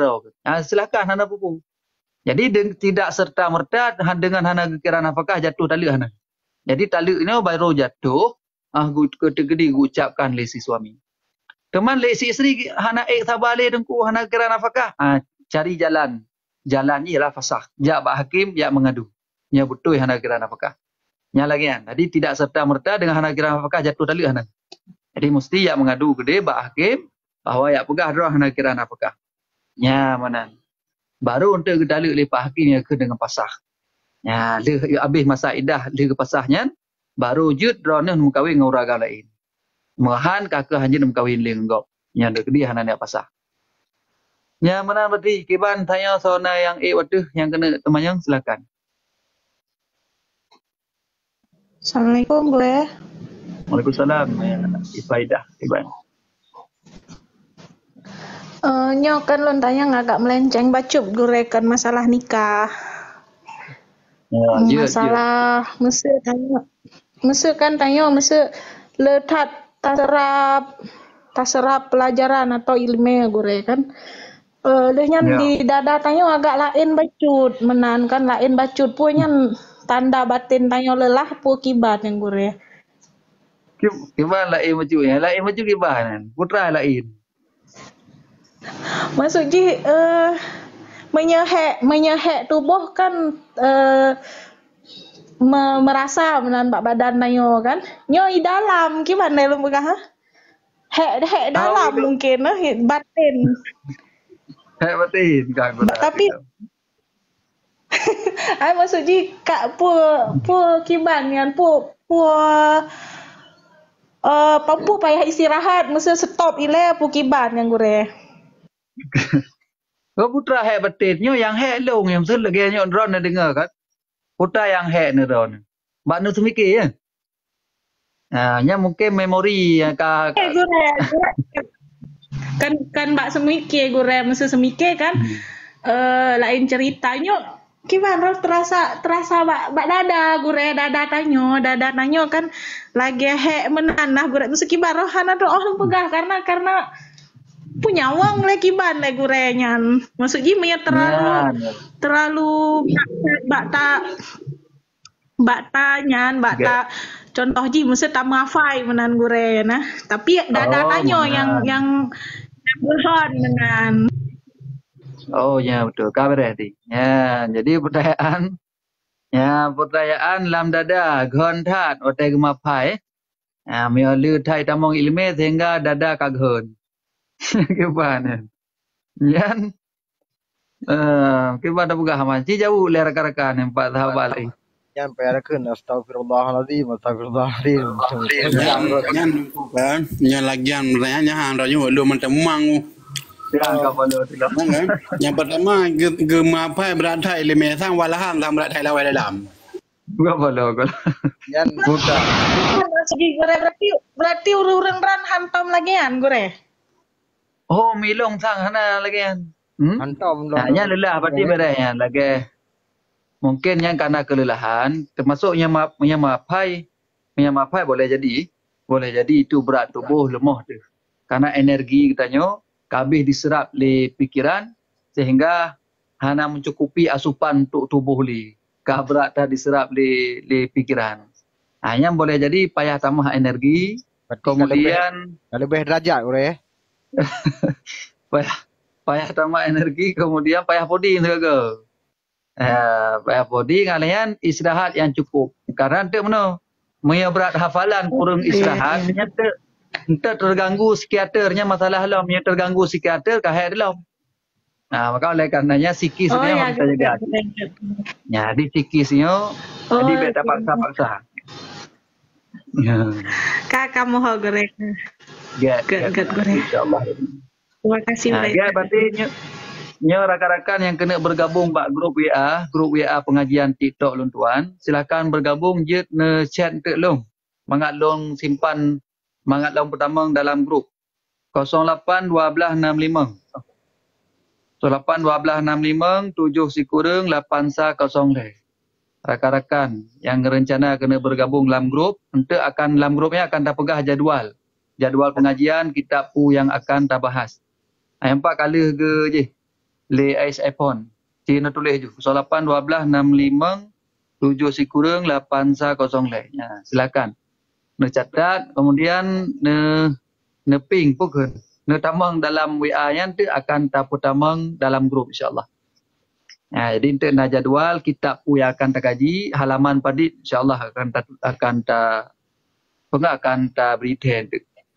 Silakan hana pu. Jadi tidak serta-merta dengan hana kira nafkah jatuh talak hana. Jadi talak ni baru jatuh, ketegedi ucapkan le si suami. Teman le si isteri hana sabar le dengku hana kira nafkah. Cari jalan. Jalan ni ialah fasah. Jak bak hakim, jak mengadu. Nya betul hana kira nafkah. Nya lagi kan. Jadi tidak serta-merta dengan hana kira nafkah jatuh talak hana. Jadi mesti jak mengadu ke dia bak hakim bahawa jak pegah dah hana kira nafkah. Nya mana? Baru untuk gedaluk lepas hakim yang ke dengan pasah. Ya, habis masa iddah le ke pasahnya, baru jud drone mengkawin dengan orang lain. Mahan kakak hanya mengkawin le ngok. Yang dek dia hana nak pasah. Ya, mana berarti kiban tanya sona yang waktu yang kena temannya silakan. Assalamualaikum boleh? Waalaikumsalam. Ifaidah kiban. Nyo kan lon tanya agak melenceng bacup gurekan masalah nikah. Masalah mesti tanya. Mesti kan tanya mesti letak taserap pelajaran atau ilmu gure kan. Lehnya di dada tanya agak lain bacut menan kan lain bacut punya tanda batin tanya lelah pu kibat yang gure. Kiban lain bacut ya, lain bacut kiban. Putra lain. Maksud ji menyehek tubuh kan merasa menan bak badan nayo kan. Nyo i dalam gimana lu begah? Hek dalam mungkin batin. Hek batin kan. Tapi ai maksud ji kak pu kiban kan pu pampu payah istirahat mesti stop ile pu kiban yang gure. Kau putra hek betinnya yang hek long yang mesti lagi nyon ron nak dengar kan. Putra yang hek ni ron. Bak nu semikir ya. Nya mungkin memori ka kan bak semikir gure mesti semikir kan. Lain ceritanya gimana terasa bak dada gure dada tanyo kan lagi hek menanah gure mesti kibar rohana doh pegah karena punya uang lagi ban lagi gurenyan. Maksudnya punya terlalu baktanyan contoh ji mesti tak mafai menan guren nah. Tapi dada tanyo yang berhon menan. Oh ya betul. Kabar tadi. Ya, jadi pertanyaan lam dada gontat otai gemafai. Mio lu thai tamong ilme sehingga dada kaghon. Kiban yan kiban dah buka haman ci jauh le rakan-rakan yang empat sahabat lain yan payarakeun astagfirullahalazim yan lagian pertanyaannya han rojo lu mentemang yang pertama gemapai beratai leme sang walahan sang beratai lawai dalam berapa lo kalau yan buka berarti urang ran hantam lagian gure. Oh, milong sang hana lagi kan. Hantam Nya lelah berarti beraya lagi. Mungkin yang karena kelelahan termasuk yang mapai boleh jadi itu berat tubuh lemah tu. Karena energi katanya kabeh diserap le pikiran sehingga hana mencukupi asupan untuk tubuh li. Kah berat dah diserap le pikiran. Yang boleh jadi payah tambah energi kemudian lebih derajat ure payah tambah energi kemudian payah body juga. Payah body ngalian istirahat yang cukup. Karena ente mana berat hafalan kurang istirahat ente terganggu psikiaternya masalah lam nya terganggu psikiater kahai dalam. Maka oleh karenanya psikis dia harus jaga. Ya, di psikisnya jadi beta paksa. Ya. Kakak mau goreng. Get goreng. InsyaAllah. Terima kasih. Ya, berarti Nya rakan-rakan yang kena bergabung bak grup WA pengajian TikTok lun tuan, silakan bergabung je ne chat tek long. Mangat long simpan mangat long pertama dalam grup 081265. 081265 7 sikurung 810. Rakan-rakan yang rencana kena bergabung dalam grup, ente akan dalam grupnya akan terpegah jadual pengajian kitab pu yang akan terbahas. Yang 4 kali ke je. Le ais iPhone. Cina tulis je. 081265 7 sikurung 810. Ya, silakan. Ne catat, kemudian ne ping pun ke. Ne tamang dalam WA yang tu akan tamang dalam grup insya-Allah. Ya, jadi untuk nak jadual kitab pu yang akan terkaji halaman padit insya-Allah akan beriten.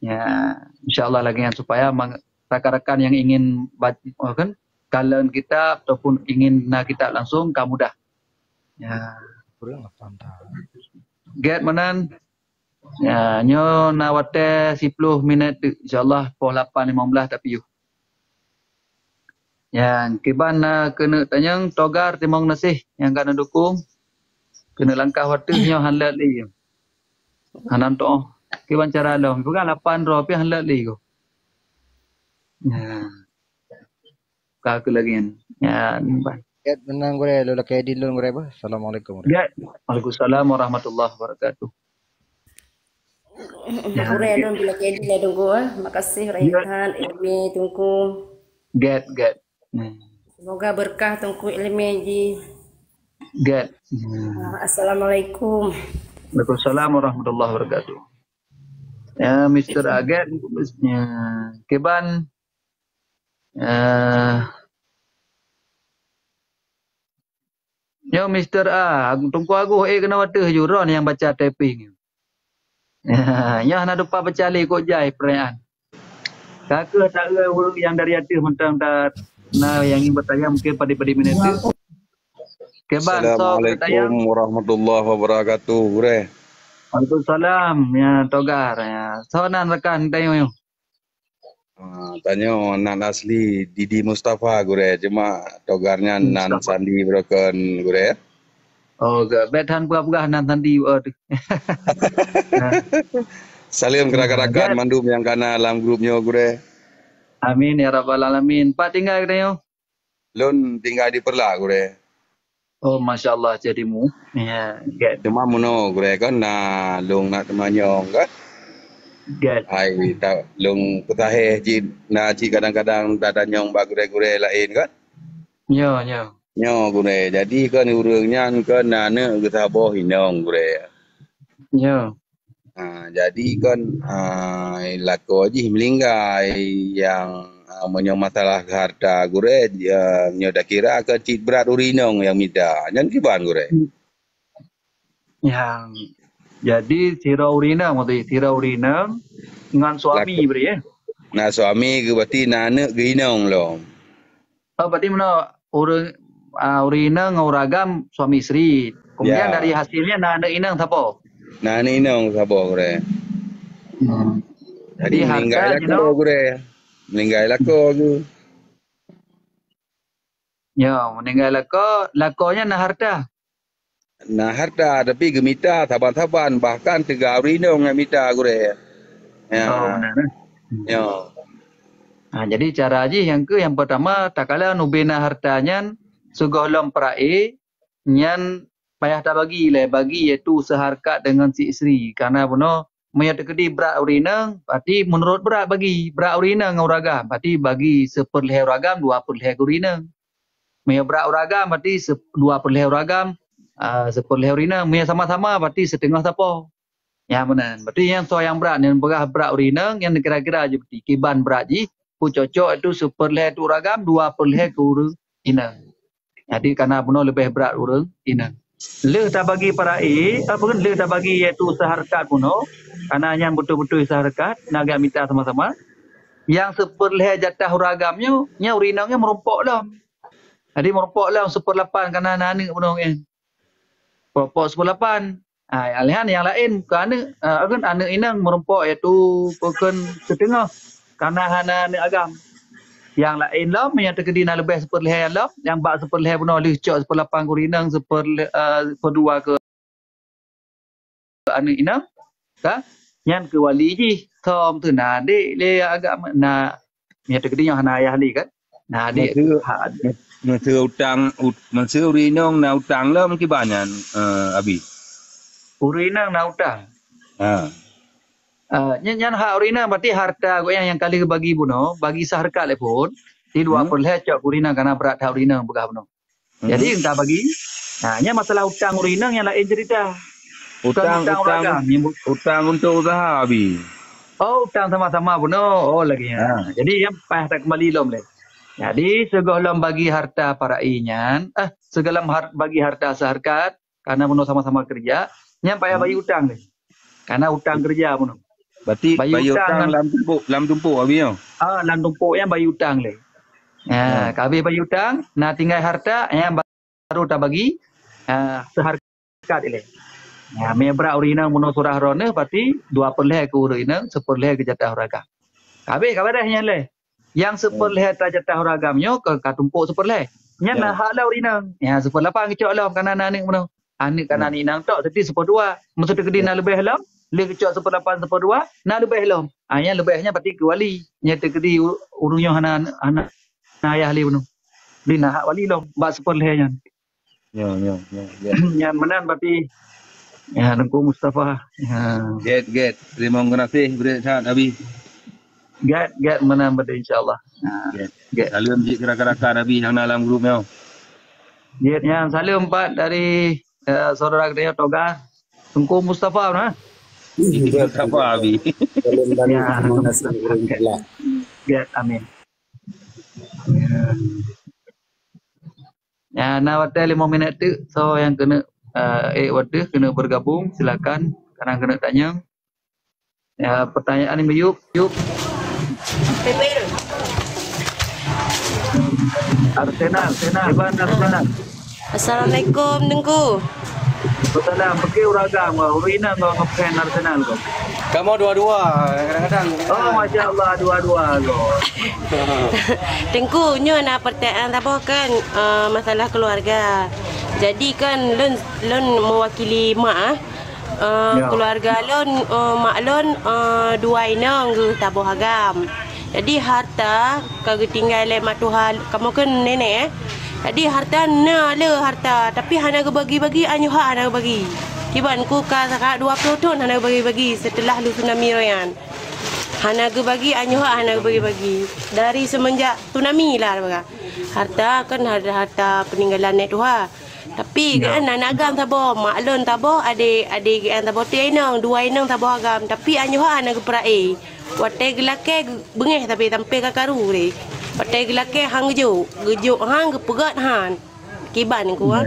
Ya, insya-Allah lagi yang supaya rakan-rakan yang ingin baca kan kalian kitab ataupun ingin nak kitab langsung kamu mudah. Ya. Get manan. Ya, nyo nawate 10 minit insya-Allah pukul 8.15 tapi you. Yang kiban kena tanyang togar timong nasih yang kena dukung kena langkah waktu nyo hanlat li. Hanan to. Kiban cara lo bukan 8 rupiah hanlat li ko. Ya. Ka ke lagi. Ya, baik. Ya, menang gore lo laki di lun gore ba. Assalamualaikum. Ya. Waalaikumsalam warahmatullahi wabarakatuh. Ure don bila kedi le tunggu makasih Raihan ilmi tunggu. Get. Semoga berkah tunggu ilmi ji. Get. Assalamualaikum. Waalaikumsalam warahmatullahi wabarakatuh. Ya, Mr. Aget, ya, keban, yo Mr. A, tunggu aku kena water juron yang baca typing. Ya, nak lupa baca li kok jai perayaan. Kakak tak ada urut yang dari atas mentang tak nah yang ingin bertanya mungkin pada minit itu. Keban, Assalamualaikum warahmatullahi wabarakatuh. Bre. Waalaikumsalam ya togar ya. Soalan rekan tanya yo. Tanya nan asli Didi Mustafa gure cuma togarnya nan Sandi broken gure. Oh, betan pegah-pegah nan Sandi. Salam rakan-rakan mandum yang kana dalam grupnya gure. Amin ya rabbal alamin. Pak tinggal kita yo. Lun tinggal di Perla gure. Oh, masya-Allah jadimu. Ya, get. Cuma mono gure kan lung nak temanyo kan. Get. Hai ta lung putahe ji kadang-kadang tak nyong ba gure-gure lain kan. Yo. Nyo gure. Jadi kan urangnya kan nane kita boh hinong gure. Yo. Jadi kan lako aja melinggai yang menyo masalah harta gure nyo dah kira ke cik berat urinong yang minta. Jangan kiban gure. Yang jadi sira urinang dengan suami beri ya. Nah suami ke berarti nane ke inong lo. Oh berarti mana urinang uragam suami isteri. Kemudian dari hasilnya nane inang siapa? Nane inong siapa gure. Jadi meninggal lako gure. Meninggal lako tu. Ya, meninggal lakonya nah harta. Nah harta tapi gemita taban-taban bahkan 3 urinong yang mita gure. Ya. Oh benar. Ya. Nah, jadi cara aja yang pertama tak kala nubena hartanya sugolom perae nyan payah tak bagi iaitu seharkat dengan si isteri karena benar mayat kedi berat urinang berarti menurut berat urinang uragam berarti bagi 1/2 uragam 2/2 urinang. Mayat berat uragam berarti 2/2 uragam 1/2 urinang mayat sama-sama berarti setengah siapa. Ya benar. Berarti yang yang berat yang berat urinang yang kira-kira aja berarti kiban berat ji pu cocok itu 1/2 uragam 2/2 urinang. Jadi karena benar lebih berat urinang. Le tak bagi para le tak bagi iaitu seharkat puno karena yang betul-betul seharkat nak minta sama-sama yang 1/2 jatah uragamnya nya urinangnya merompok lah. Jadi merompok lah 1/8 karena nane puno kan. Pokok 1/8. Alihan yang lain kerana kan anak inang merompok iaitu bukan setengah karena hana agam. Yang lain lah yang terkedi nak lebih seperleh lah, yang bak seperleh pun oleh cok 1/8 ke rinang, 1/2 ke anu inang. Ka? Yang ke wali ji, tom tu na dek le agak na yang terkedi yang hana ayah ni kan. Nah dek Masa urinong na utang lah mungkin banyak Abi. Urinang na utang. Ha. Nyan hak urina berarti harta ko yang kali bagi buno, bagi seharkat le pun di 2/2 cok urina karena berat hak urina begah buno. Jadi entah bagi. Nah, nya masalah utang urina yang lain cerita. Utang untuk usaha Abi. Oh, utang sama-sama buno. Oh lagi ya. Jadi yang payah tak kembali lom le. Jadi segala bagi harta para inyan, segala bagi harta seharkat karena buno sama-sama kerja, yang payah bagi utang le. Karena utang kerja buno. Berarti bayi utang lam tumpuk Abi yo. Lam tumpuk yang bayi utang le. Kabeh bayi utang, nah tinggal harta yang baru tak bagi seharkat le. Ya, membra urina muno surah rone berarti 2/2 ke urina, 1/2 ke jatah ragam. Kabeh dah yang le. Yang 1/2 jatah ragamnya ke katumpuk 1/2. Nya nah hak lah urina. Ya 1/8 kecok lah kanan anik muno. Anik kanan inang tok jadi 1/2. Mesti terkedi nak lebih lah. Le kecok 1/8 1/2 nak lebih lah. Yang lebihnya berarti ke wali. Nya terkedi urunyo anak ayah li buno. Li nah hak wali lah bak 1/2 nya. Ya. Yang menan berarti ya Tengku Mustafa. Get. Terima kasih berat Abi. Get menan berarti insyaallah. Get. Salam jik rakan-rakan Abi yang dalam grup yo. Get yang salam 4 dari saudara kita Togar. Tengku Mustafa nah. Mustafa Abi. Get amin. Ya, nah waktu 5 minit tu, so yang kena waktu kena bergabung, silakan. Karena kena tanya. Ya, pertanyaan ini yuk. Arsenal. Assalamualaikum Tengku. Salam, pakai uragam, urina kau ngefan Arsenal kau. Kamu dua-dua kadang-kadang. Oh, Masya Allah, dua-dua kau. Tengku, nyo nak pertanyaan apa kan masalah keluarga. Jadi kan lon mewakili mak keluarga lon mak lon 2 inang ke tabuh agam. Jadi harta kagak tinggal le mak Tuhan kamu kan nenek Jadi harta na le harta tapi hana ke bagi-bagi anyu hak hana ke bagi. Kiban ku ka 20 tahun hana bagi-bagi setelah lu tsunami royan. Hana ke bagi anyu hak hana ke bagi-bagi. Dari semenjak tsunami lah baga. Harta kan ada harta peninggalan net Tuhan. Tapi kan anak agam tabo, mak lon tabo, adik kan tabo tienong, 2 inong tabo agam. Tapi anyu hak hana ke perai. Watai gelake bengeh tapi tampe ka karu re. Patai gelake hang gejuk hang ke pegat han. Kiban ku ah.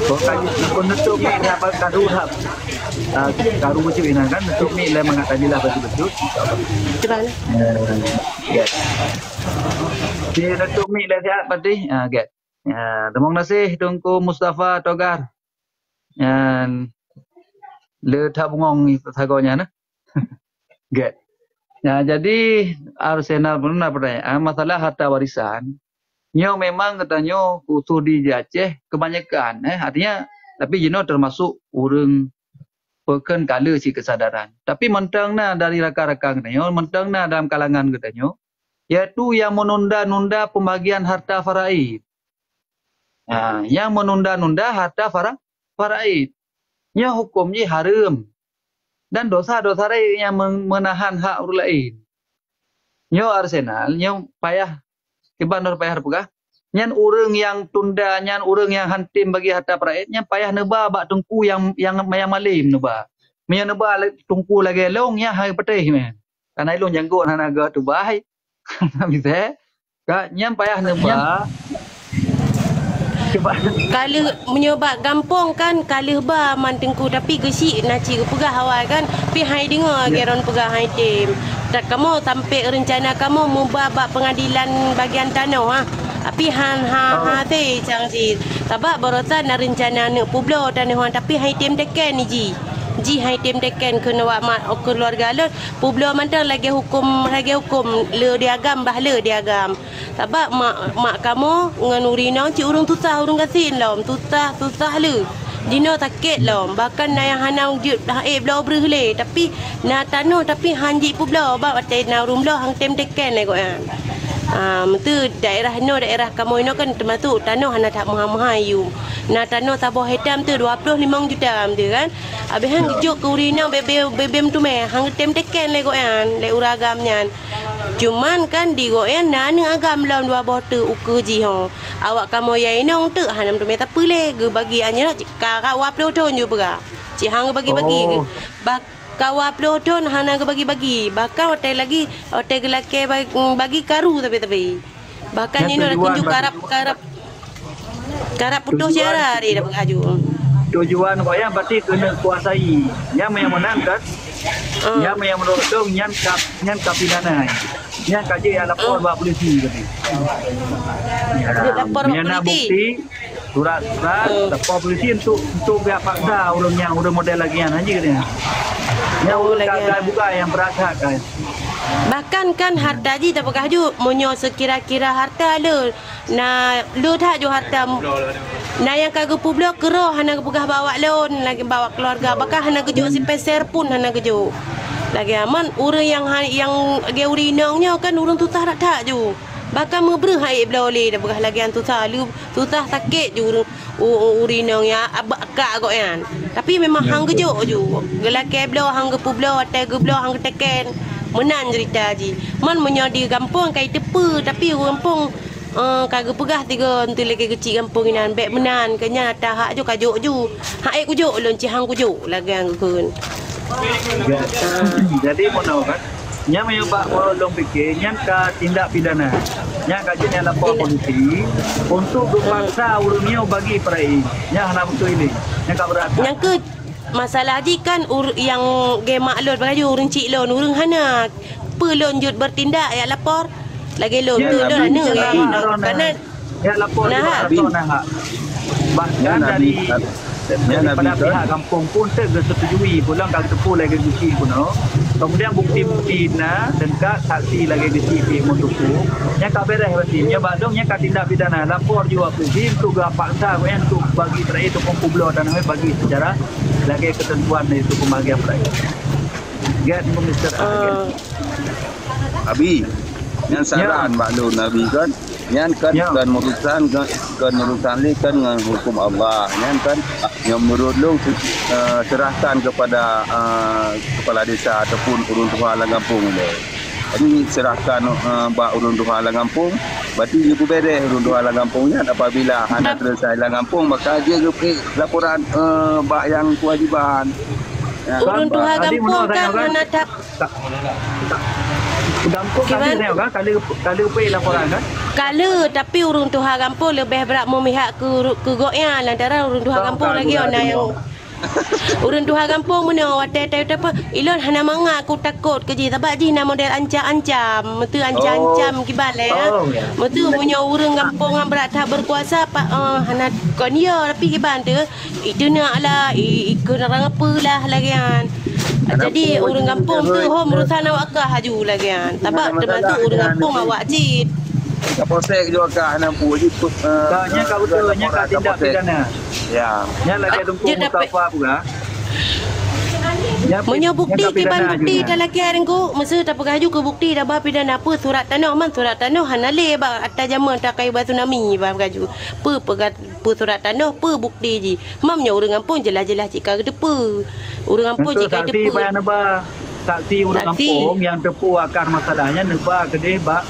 Bukan untuk ni apa karu hab. Karu macam ini kan untuk ni le mengatakan betul-betul. Kiban. Get. Dia untuk ni le siap pasti. Get. Terima kasih Tungku Mustafa Togar. Le tak bungong sagonya nah. Get. Ya, jadi Arsenal pun ada pertanyaan masalah harta warisan. Nyo memang katanya khusus di Aceh kebanyakan artinya tapi jino termasuk urang pekan kala si kesadaran. Tapi mentangna dari rakan-rakan katanya, mentangna dalam kalangan katanya iaitu yang menunda-nunda pembagian harta faraid. Yang menunda-nunda harta faraid. Nya hukumnya haram. Dan dosa-dosa yang menahan hak orang lain. Nyo Arsenal, nyo payah kiban payah pegah. Nyan urang yang tunda, nyan urang yang hantim bagi harta faraid, nyan payah neba bak tungku yang malim neba. Menya neba tungku lagi long nya hai petih men. Karena ilung janggut hanaga tu bahai. Bisa. Ka nyan payah neba. Kalau menyebab gampang kan kalau ba mantengku tapi gesik naci ke pegah awal kan pi hai dengar geron pegah hai tim. Tak kamu sampai rencana kamu mubah pengadilan bagian tanah tapi ha te cang si. Tabak barotan rencana nak publo tanah tapi hai tim teken ni ji. ji hai tim teken kena wak mak keluarga lon publo mantang lagi hukum le diagam bah le diagam sebab mak kamu ngan urinang ci urung tutah urung kasin lom tutah le dino takit lom bahkan na yang hanau jut blau breh le tapi na tano tapi hanji publo ba atai na rumlo hang tim teken le ko itu daerah kamu ini kan termasuk tanah hana tak mahal-mahal you. Nah tanah tabah hitam tu 25 juta tu kan. Habis hang juk ke urina bebem tu meh hang tem teken le goan le uragamnya. Cuman kan di goan nan agam lawan dua bote uku ji ho. Awak kamu yai nong tu hanam tu meh tak pule ge bagi anya kakak wap lo ton ju pega. Ci hang bagi-bagi. Kawap lodon hana ke bagi-bagi bahkan hotel gelake bagi karu tapi bahkan ini nak tunjuk karap putus cara dia dah beraju tujuan kau yang berarti kena kuasai yang menang kan yang menodong yang kapidana yang kaji lapor buat polisi tadi yang bukti surat lapor polisi untuk pihak paksa orang yang udah model lagi yang haji katanya yang buka yang berhak kan bahkan kan harta ji tak pakai ju monyo sekira-kira harta le na lu tak ju harta na yang kagak publik kero hana pegah bawa lon lagi bawa keluarga bahkan hana kejuk si peser pun hana kejuk lagi aman orang yang ge urinongnya kan urang tu tak ju bahkan mebreh hai blole dah pegah lagi antu salu tutah sakit ju urinongnya abak kok kan tapi memang hang kejuk ju gelake blo hang ge publo atai ge blo hang teken menan cerita ji man menyadi kampung kai tepe tapi kampung kagak pegah tiga untuk lagi kecil kampung inan bek menan kenya tak hak ju kajuk ju hak kujuk lon ci hang kujuk lagi hang kun jadi mono kan nya menyebab orang fikir nya ka tindak pidana nya kajian lapor polisi untuk berpaksa urunnya bagi perai nya hana betul ini nya ka berat yang ke masalah ji kan yang gemak lon baju urang cik lon urang hana pelon jut bertindak ya lapor lagi lon tu lon ana kerana ya lapor bahkan dari pada pihak kampung pun tersetujui pulang kalau tepu lagi gusi pun kemudian bukti-bukti na dan saksi lagi gusi pi mutuku nya ka beres berarti nya badong nya ka tindak pidana lapor juga polisi untuk paksa untuk bagi terakhir itu pemblo dan bagi secara lagi ketentuan itu pembagian terakhir get Mr. Abi yang saran Mbak Lun Nabi kan yang kan urusan ni kan dengan hukum Allah yang kan yang menurut lu serahkan kepada kepala desa ataupun urun tuha halang kampung ni. Jadi serahkan urun tuha halang kampung berarti ibu beres urun tuha halang kampungnya apabila anak selesai halang kampung maka dia laporan yang kewajiban. Urun tuha kampung kan menatap kampung kan kali upaya laporan kan kala tapi urung tuha kampung lebih berat memihak ke goya lantaran urung tuha kampung lagi ona yang urung tuha kampung mana watai apa ilon hana manga aku takut keji sebab ji na model ancam metu ancam kibale metu punya urung kampung yang berat tak berkuasa pak hana konia tapi kiban tu itu nak lah ikut orang apalah lagi kan jadi urang kampung tu urusan awak ke haju lagi kan sebab termasuk urang kampung awak cit Kapolsek juga kah nampu je nya ka betulnya ka tindak pidana ya nya lagi tunggu Mustafa pula Punya bukti kiban bukti dah lagi arengku masa tak pegaju ke bukti dah bah pidana apa surat tanah hanale ba atas jama tak kai batu nami bah pegaju pe surat tanah pe bukti ji mamnya urang kampung jelas-jelas cik ka depa urang kampung cik ka depa saksi urang kampung yang tepu akar masalahnya neba kedeh ba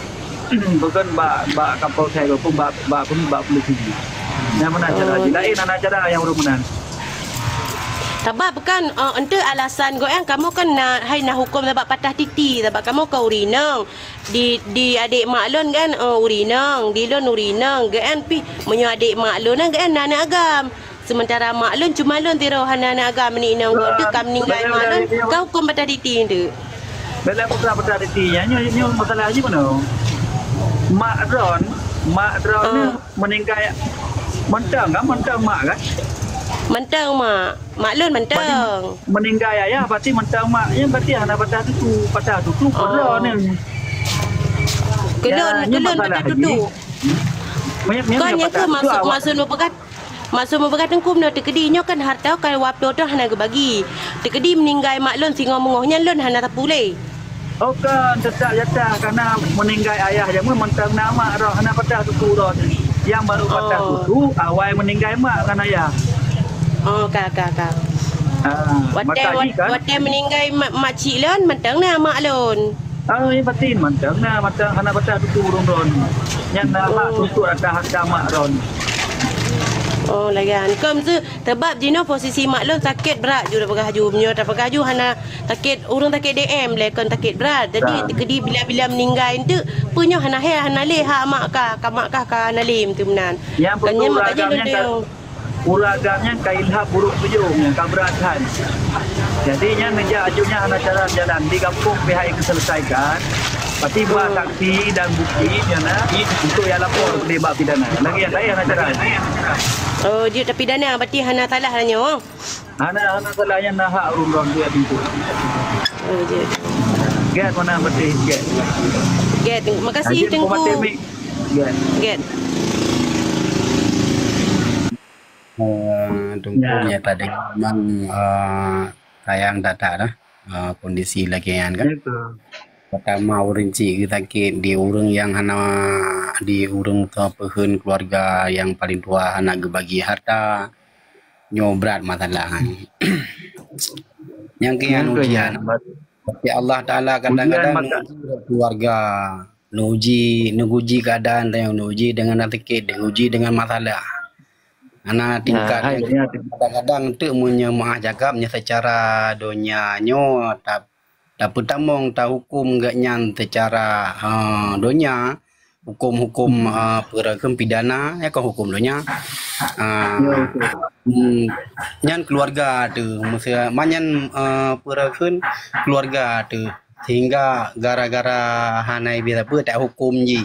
bukan ba Kapolsek pun ba polisi yang mana cara lain anak cara yang urang menan sebab bukan ente alasan goyang kamu kan nak hukum sebab patah titi sebab kamu ke urinang di adik mak lon kan urinang di lon urinang gan pi menyo adik mak lon gan anak agam sementara mak lon cuma lon tiro anak agam ni nang tu kam ninggai mak lon kau hukum patah titi tu bela patah titi nya masalah aja mana mak dron ni meninggal mentang mak kan Mentang mak. Mak lun mentang. Meninggal ayah berarti mentang maknya berarti anak patah tutu pernah ni. Kelun patah tutu. Kan yang ke masuk berkata kum no tekedinya kan harta kan wapdo tu hana bagi. Tekedi meninggal mak lun singo mengohnya lun hana tapule. Oh kan tetap jatah karena meninggal ayah yang mentang nama roh hana patah tutu roh ni. Yang baru patah tutu awal meninggal mak kan ayah. Oh kakak. Waktu meninggal makcik lun mentang na mak lun. Ini batin mentang hana patah tutu ron. Yang nama tutu ada harta mak ron. Oh lagan. Kum tu sebab jino posisi mak lun sakit berat ju dapur haju menyo dapur haju hana sakit urang sakit DM le kan sakit berat. Jadi kedi bila meninggal tu punyo hana le ha mak ka hana le tu menan. Yang betul uragamnya kailha buruk tujung yang keberatan. Jadinya ngeja ajunya hana jalan di kampung pihak yang diselesaikan. Pasti buat saksi dan bukti jana untuk yang lapor ke bab pidana. Lagi yang lain hana jalan. Oh, dia tapi dana berarti hana salah hanya. Hana salahnya nak hak urun dia pintu. Oh, dia. Get mana berarti get. Terima kasih Tengku. Get. Tunggunya tadi memang sayang data dah kondisi lagi kan. Pertama rinci kita di urang yang hana di urang pehun keluarga yang paling tua hana bagi harta nyobrat masalah. Yang kian ujian. Tapi Allah Taala kadang-kadang keluarga nuji keadaan yang nuji dengan tiket, nuji dengan masalah. Anak tingkat kadang-kadang tu punya maah cakapnya secara dunianyo tak pertamong tak hukum gaknya secara dunia hukum peragam pidana ya kan hukum dunia nyan keluarga tu mesti manyan peragam keluarga tu sehingga gara-gara hanai biasa apa tak hukum ji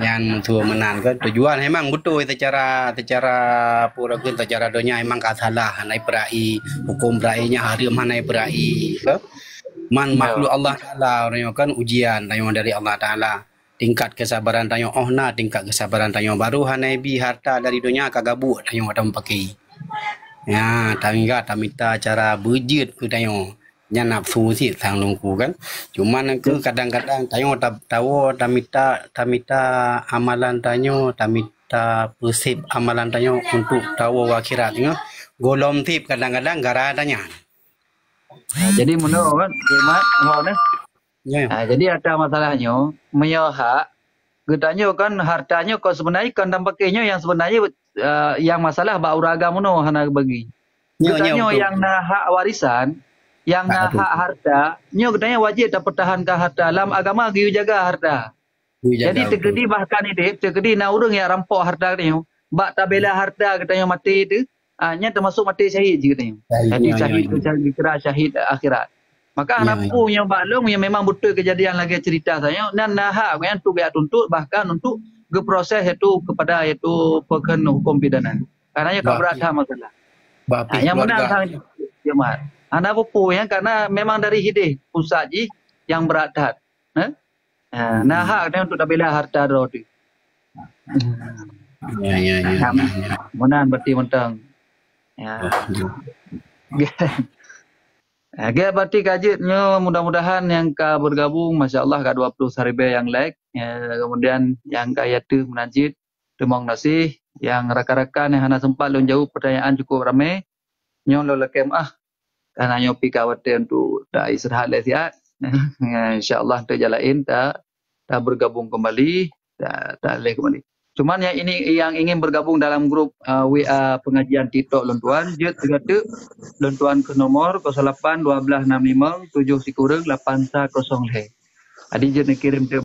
yang tu menan kan tujuan memang betul secara peragam secara dunia memang tak salah hanai perai hukum perainya haram hanai perai man makhluk Allah Ta'ala orang kan ujian tanya dari Allah Ta'ala tingkat kesabaran tanya tingkat kesabaran tanya baru hanaibi harta dari dunia kagabut tanya orang pakai ya tangga tamita cara bujit ku tanya nya nafsu si sang lungku kan cuman ke kadang-kadang tanya tahu tamita amalan tanya tamita persib amalan tanya untuk tahu akhiratnya golom tip kadang-kadang gara tanya. Jadi menurut kan, jadi ada masalahnya, menyahak, gedanya kan hartanya kau sebenarnya kan dampaknya yang sebenarnya yang masalah bau ragam menurut hana bagi. Gedanya yang nak hak warisan, yang nak hak harta, gedanya wajib tak pertahankan harta. Dalam agama giu jaga harta. Jadi tegedi bahkan ini, tegedi nak orang yang rampok harta ni, bak tak bela harta gedanya mati itu. Nya termasuk mati syahid je katanya. Jadi syahid tu dikira syahid akhirat. Maka anak punya maklum yang memang betul kejadian lagi cerita saya dan nahak yang tu biar tuntut bahkan untuk berproses itu kepada itu pekan hukum pidana. Karena keberatan masalah. Yang menang sang jemaat. Anak pupu yang karena memang dari hidih pusat ji yang beradat. Nahak dia untuk tak bela harta roti. Ya. Menang berarti mentang. Ya. Berarti kajitnya mudah-mudahan yang ka bergabung masya-Allah ka 20 saribe yang like kemudian yang kaya tu menajid terima kasih yang rakan-rakan yang hana sempat lon jauh pertanyaan cukup ramai nyong lo lekem karena nyopi kawate untuk tak istirahat le siat insya-Allah terjalain tak bergabung kembali tak leh kembali. Cuman yang ini yang ingin bergabung dalam grup WA pengajian TikTok lontuan, jet tegatu lontuan ke nomor 08 1265 7 8 1 0. Adi jet kirim